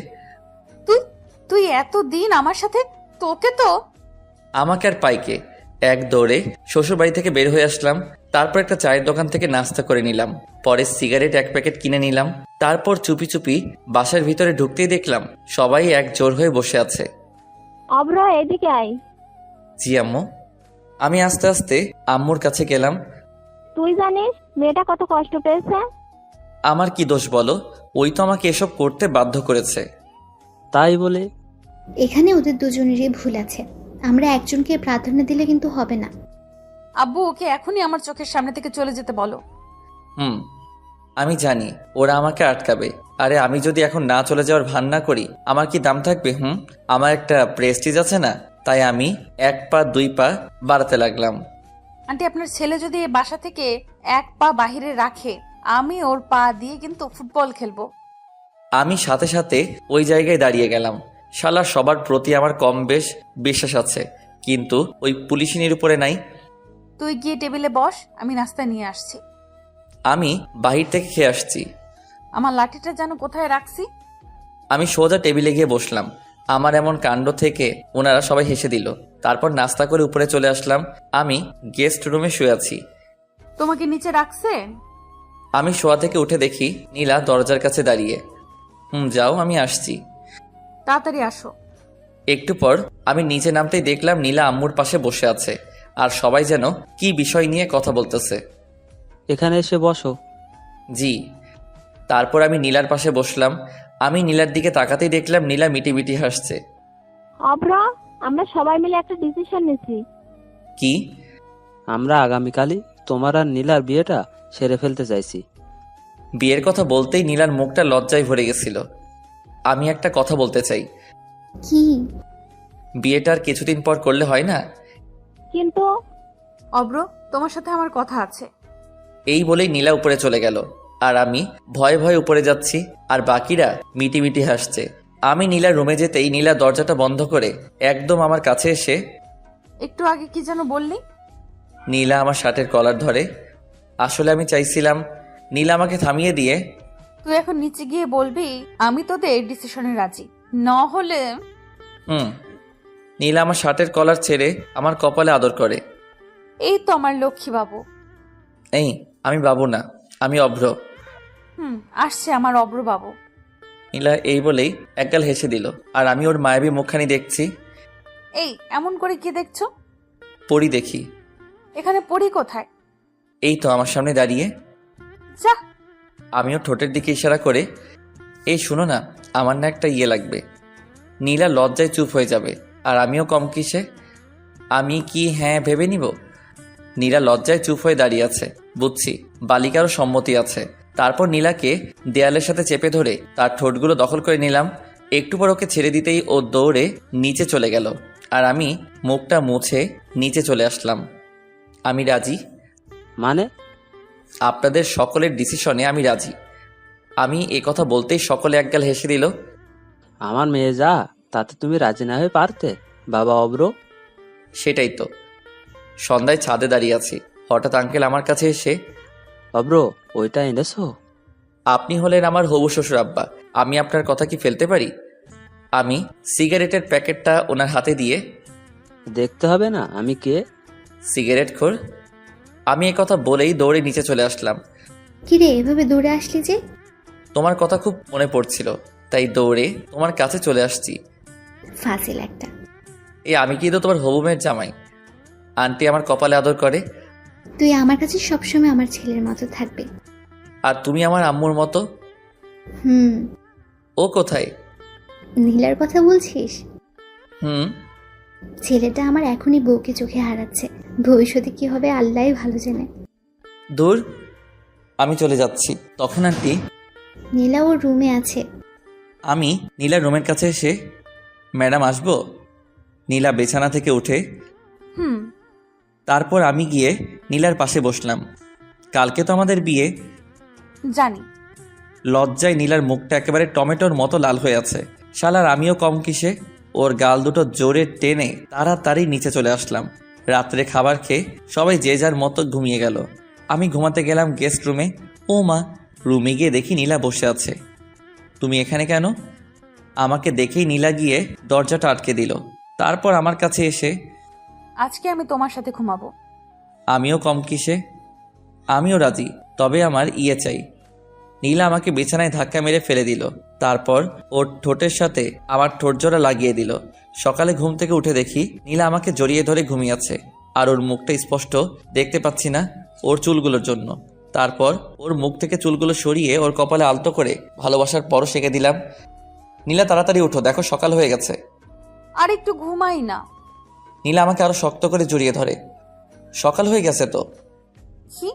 Speaker 2: তুই এতদিন আমার সাথে, তোকে তো।
Speaker 1: আমাকে আর পাইকে এক দৌড়ে শ্বশুর বাড়ি থেকে বের হয়ে আসলাম। তারপর একটা চায়ের দোকান থেকে নাস্তা করে নিলাম। পরে সিগারেট এক প্যাকেট কিনে নিলাম। তারপর চুপি চুপি বাসার ভিতরে ঢুকতেই দেখলাম সবাই এক জোর হয়ে বসে আছে।
Speaker 4: অভ্র, এদিকে আয়।
Speaker 1: জি আম্মু। আমি আস্তে আস্তে আম্মুর কাছে গেলাম।
Speaker 4: তুই জানিস মেয়েটা কত কষ্ট পেয়েছে?
Speaker 1: আমার কি দোষ বলো? ওই তো আমাকে এসব করতে বাধ্য করেছে।
Speaker 8: তাই বলে?
Speaker 5: এখানে ওদের দুজনেরই ভুল আছে, আমরা একজনকে প্রাধান্য দিলে কিন্তু হবে না।
Speaker 2: আব্বু, ওকে এখনই আমার চোখের সামনে থেকে চলে যেতে বলো।
Speaker 1: আমি জানি ওরা আমাকে আটকাবে। আরে আমি যদি এখন না চলে যাওয়ার ভান না করি আমার কি দাম থাকবে? আমার একটা প্রেস্টিজ আছে না? তাই আমি 1 পা 2 পা বাড়াতে লাগলাম।
Speaker 2: আন্টি, আপনার ছেলে যদি এই বাসা থেকে 1 পা বাহিরে রাখে, আমি ওর পা দিয়ে কিন্তু ফুটবল খেলবো।
Speaker 1: আমি সাথে সাথে ওই জায়গায় দাঁড়িয়ে গেলাম। শালা সবার প্রতি আমার কম বেশ বিশ্বাস আছে, কিন্তু ওই পুলিশিনীর উপরে নাই।
Speaker 2: তুই গিয়ে টেবিলে বস, আমি নাস্তা নিয়ে আসছি।
Speaker 1: আমি বাহির থেকে খেয়ে আসছি।
Speaker 2: আমার লাঠিটা যেন কোথায় রাখছি।
Speaker 1: আমি সোজা টেবিলে গিয়ে বসলাম। আমার এমন কাণ্ড থেকে ওনারা সবাই হেসে দিল। তারপর নাস্তা করে উপরে চলে আসলাম। আমি গেস্ট রুমে শুয়ে আছি।
Speaker 2: তোমাকে নিচে রাখছে?
Speaker 1: আমি শোয়া থেকে উঠে দেখি নীলা দরজার কাছে দাঁড়িয়ে। যাও, আমি আসছি।
Speaker 2: তাড়াতাড়ি আসো।
Speaker 1: একটু পর আমি নিচে নামতেই দেখলাম নীলা আম্মুর পাশে বসে আছে আর সবাই যেন কি বিষয় নিয়ে কথা বলতেছে।
Speaker 8: এখানে এসে বসো।
Speaker 1: জি। তারপর আমি নীলার পাশে বসলাম। আমি নীলার দিকে তাকাতেই দেখলাম নীলা মিটি মিটি হাসছে।
Speaker 4: অভ্র, আমরা সবাই মিলে একটা ডিসিশন নিয়েছি।
Speaker 1: কি?
Speaker 8: আমরা আগামীকালই তোমার আর নীলার বিয়েটা সেরে ফেলতে চাইছি।
Speaker 1: বিয়ের কথা বলতেই নীলার মুখটা লজ্জায় ভরে গেছিল। আমি একটা কথা বলতে চাই।
Speaker 5: কি?
Speaker 1: বিয়েটা আর কিছুদিন পর করলে হয় না?
Speaker 4: কিন্তু
Speaker 2: অব্র, তোমার সাথে আমার কথা আছে।
Speaker 1: এই বলেই নীলা উপরে চলে গেল আর আমি ভয়ে ভয়ে উপরে যাচ্ছি আর বাকিরা মিটি মিটি হাসছে। আমি নীলার রুমে যেতেই নীলা দরজাটা বন্ধ করে একদম আমার কাছে এসে,
Speaker 2: একটু আগে কি যেন বললি?
Speaker 1: নীলা আমার শার্টের কলার ধরে। আসলে আমি চাইছিলাম নীলা আমাকে থামিয়ে দিয়ে,
Speaker 2: তুই এখন নিচে গিয়ে বলবি আমি তোদের ডিসিশনে রাজি, না হলে।
Speaker 1: নীলা আমার শার্টের কলার ছেড়ে আমার কপালে আদর করে।
Speaker 2: এই তো আমার লক্ষ্মী বাবু।
Speaker 1: এই, আমি বাবু না, আমি অভ্র।
Speaker 2: আসছে আমার অব্র বাবু।
Speaker 1: নীলা এই বলেই একগাল হেসে দিল, আর আমি ওর মায়াবী মুখখানি দেখছি।
Speaker 2: এই এমন করে কি দেখছো?
Speaker 1: পরি দেখি।
Speaker 2: এখানে পড়ি কোথায়?
Speaker 1: এই তো আমার সামনে দাঁড়িয়ে।
Speaker 2: যা।
Speaker 1: আমিও ঠোঁটের দিকে ইশারা করে, এই শুনো না, আমার না একটা ইয়ে লাগবে। নীলা লজ্জায় চুপ হয়ে যাবে, আর আমিও কম কিসে। আমি কি হ্যাঁ ভেবে নিব? নীলা লজ্জায় চুপ হয়ে দাঁড়িয়ে আছে, বুঝছি বালিকারও সম্মতি আছে। তারপর নীলাকে দেয়ালের সাথে চেপে ধরে তার ঠোঁটগুলো দখল করে নিলাম। একটু পর ওকে ছেড়ে দিতেই ও দৌড়ে নিচে চলে গেল, আর আমি মুখটা মুছে নিচে চলে আসলাম। আমি রাজি।
Speaker 8: মানে?
Speaker 1: আপনাদের সকলের ডিসিশনে আমি রাজি। আমি এ কথা বলতেই সকলে একগাল হেসে দিল।
Speaker 8: আমার মেয়ে যা, তাতে তুমি রাজি না হয়ে পারতে? বাবা অব্র।
Speaker 1: সেটাই তো। সন্ধ্যায় ছাদে দাঁড়িয়ে আছি, হঠাৎ আঙ্কেল আমার কাছে এসে,
Speaker 8: অব্র ওইটা এনেছো?
Speaker 1: আপনি হলেন আমার হবু শ্বশুর আব্বা, আমি আপনার কথা কি ফেলতে পারি? আমি সিগারেটের প্যাকেটটা ওনার হাতে দিয়ে,
Speaker 8: দেখতে হবে না আমি কে?
Speaker 1: সিগারেট খোর। আমি এ কথা বলেই দৌড়ে নিচে চলে আসলাম।
Speaker 5: কিরে এভাবে দৌড়ে আসলি যে?
Speaker 1: তোমার কথা খুব মনে পড়ছিল, তাই দৌড়ে তোমার কাছে চলে আসছি।
Speaker 5: ফাজিল একটা।
Speaker 1: আমি কিন্তু তোমার হবু মেয়ের জামাই। আন্টি আমার কপালে আদর করে।
Speaker 5: তুই আমার কাছে সবসময় আমার ছেলের মতো থাকবে।
Speaker 1: আর তুমি আমার আম্মুর মতো।
Speaker 5: হুম।
Speaker 1: ও কোথায়?
Speaker 5: নীলার কথা বলছিস?
Speaker 1: হুম।
Speaker 5: ছেলেটা আমার এখনই বউকে চোখে হারাচ্ছে, ভবিষ্যতে কি হবে আল্লাহই ভালো জানে।
Speaker 1: দূর, আমি চলে যাচ্ছি। তখন আন্টি,
Speaker 5: নীলা ওর রুমে আছে।
Speaker 1: আমি নীলার রুমের কাছে এসে, ম্যাডাম আসবো? নীলা বিছানা থেকে উঠে,
Speaker 2: হুম।
Speaker 1: তারপর আমি গিয়ে নীলার পাশে বসলাম। কালকে তো আমাদের বিয়ে।
Speaker 2: জানি।
Speaker 1: লজ্জায় নীলার মুখটা একেবারে টমেটোর মতো লাল হয়ে আছে। শালার আমিও কম কিসে। ওর গাল দুটো জোরে টেনে তাড়াতাড়ি নিচে চলে আসলাম। রাত্রে খাবার খেয়ে সবাই যে যার মতো ঘুমিয়ে গেল। আমি ঘুমাতে গেলাম গেস্ট রুমে। ও মা, রুমে গিয়ে দেখি নীলা বসে আছে। তুমি এখানে কেন? আমাকে দেখেই নীলা গিয়ে দরজাটা আটকে দিল। তারপর আমার কাছে এসে,
Speaker 2: আজকে আমি তোমার সাথে ঘুমাবো।
Speaker 1: আমিও কম কিসে। আমিও রাজি, তবে আমার ইয়ে চাই। নীলা আমাকে বিছানায় ধাক্কা মেরে ফেলে দিল। তারপর ওর ঠোঁটের সাথে আমার ঠোঁট জোড়া লাগিয়ে দিল। সকালে ঘুম থেকে উঠে দেখি নীলা আমাকে জড়িয়ে ধরে ঘুমিয়ে আছে, আর ওর মুখটা স্পষ্ট দেখতে পাচ্ছি না ওর চুলগুলোর জন্য। তারপর ওর মুখ থেকে চুলগুলো সরিয়ে ওর কপালে আলতো করে ভালোবাসার পরও সেঁকে দিলাম। নীলা তাড়াতাড়ি উঠো, দেখো সকাল হয়ে গেছে।
Speaker 2: আর একটু ঘুমাই না।
Speaker 1: নীলা আমাকে আরো শক্ত করে জড়িয়ে ধরে। সকাল হয়ে গেছে তো।
Speaker 2: কি?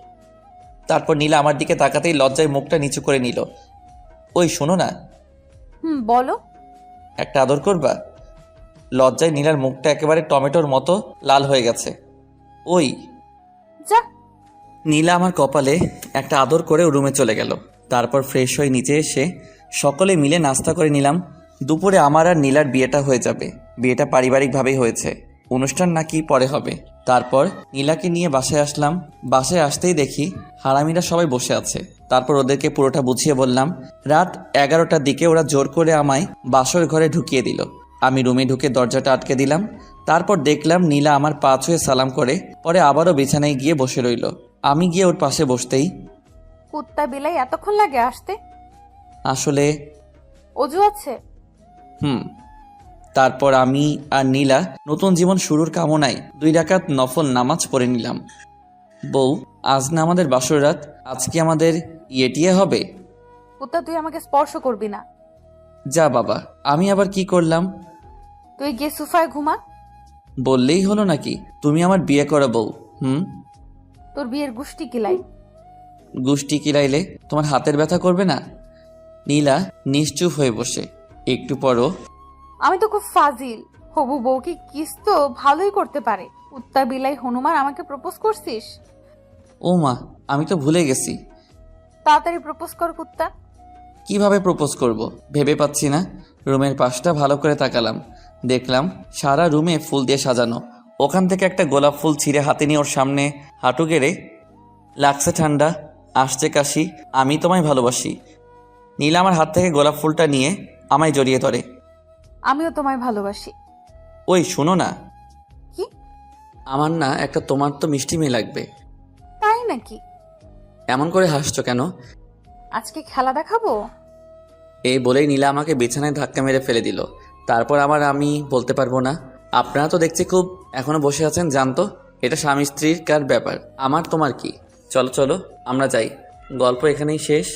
Speaker 1: তারপর নীলা আমার দিকে তাকাতেই লজ্জায় মুখটা নিচু করে নিল। ওই শোনো না।
Speaker 2: হুম, বলো।
Speaker 1: একটা আদর করবা? লজ্জায় নীলার মুখটা একেবারে টমেটোর মতো লাল হয়ে গেছে। ওই
Speaker 2: যা।
Speaker 1: নীলা আমার কপালে একটা আদর করে রুমে চলে গেল। তারপর ফ্রেশ হয়ে নিচে এসে সকলে মিলে নাস্তা করে নিলাম। দুপুরে আমার আর নীলার বিয়েটা হয়ে যাবে। বিয়েটা পারিবারিকভাবেই হয়েছে, অনুষ্ঠান নাকি পরে হবে। তারপর নীলাকে নিয়ে বাসায় আসলাম। বাসায় আসতেই দেখি হারামিরা সবাই বসে আছে। তারপর ওদেরকে পুরোটা বুঝিয়ে বললাম। রাত 11টার দিকে ওরা জোর করে আমায় বাসর ঘরে ঢুকিয়ে দিল। আমি রুমে ঢুকে দরজাটা আটকে দিলাম। তারপর দেখলাম নীলা আমার পা ছুঁয়ে সালাম করে পরে আবারও বিছানায় গিয়ে বসে রইল। আমি গিয়ে ওর পাশে বসতেই,
Speaker 2: কুত্তা বিলাই এতক্ষণ লাগে আসতে?
Speaker 1: আসলে
Speaker 2: অজু আছে?
Speaker 1: তারপর আমি আর নীলা নতুন জীবন শুরুর কামনায় 2 রাকাত নফল নামাজ পড়ে নিলাম। বউ, আজ না আমাদের বাসর রাত, আজ কি আমাদের ইয়েটিয়ে হবে?
Speaker 2: কুত্তা, তুই আমাকে স্পর্শ করবি না।
Speaker 1: যা বাবা, আমি আবার কি করলাম?
Speaker 2: তুই গিয়ে সোফায় ঘুমা।
Speaker 1: বললেই হলো নাকি? তুমি আমার বিয়ে করা বউ।
Speaker 2: তোর বিয়ের গুষ্টি কিলাই।
Speaker 1: গুষ্টি কিলাইলে তোমার হাতের ব্যথা করবে না? নীলা নিশ্চুপ হয়ে বসে। একটু পরও,
Speaker 2: আমি তো খুব ফাজিল। হবু বউকে কিস তো ভালোই করতে পারে। কুত্তা বিলাই হনুমান আমাকে প্রপোজ করছিস?
Speaker 1: ও মা, আমি তো ভুলে গেছি।
Speaker 2: তাড়াতাড়ি প্রপোজ কর কুত্তা।
Speaker 1: কিভাবে প্রপোজ করব ভেবে পাচ্ছি না। রুমের পাশটা ভালো করে তাকালাম, দেখলাম সারা রুমে ফুল দিয়ে সাজানো। ওখান থেকে একটা গোলাপ ফুল ছিঁড়ে হাতে নিয়ে ওর সামনে হাঁটু গেড়ে, লাগছে ঠান্ডা, আসছে কাশি, আমি তোমায় ভালোবাসি। নীলা আমার হাত থেকে গোলাপ ফুলটা নিয়ে আমায় জড়িয়ে ধরে।
Speaker 2: আমিও তোমায় ভালোবাসি।
Speaker 1: ওই শোনো না।
Speaker 2: কি?
Speaker 1: আমার না একটা তোমার তো মিষ্টি মেয়ে লাগবে।
Speaker 2: তাই নাকি?
Speaker 1: এমন করে হাসছো কেন?
Speaker 2: আজকে খেলা দেখাবো?
Speaker 3: এই বলেই নীলা আমাকে বিছানায় ধাক্কা মেরে ফেলে দিল। তারপর আমি বলতে পারবো না। আপনারা তো দেখছি খুব এখনো বসে আছেন, জানতো এটা স্বামী স্ত্রীর কার ব্যাপার, আমার তোমার কি? চলো চলো আমরা যাই, গল্প এখানেই শেষ।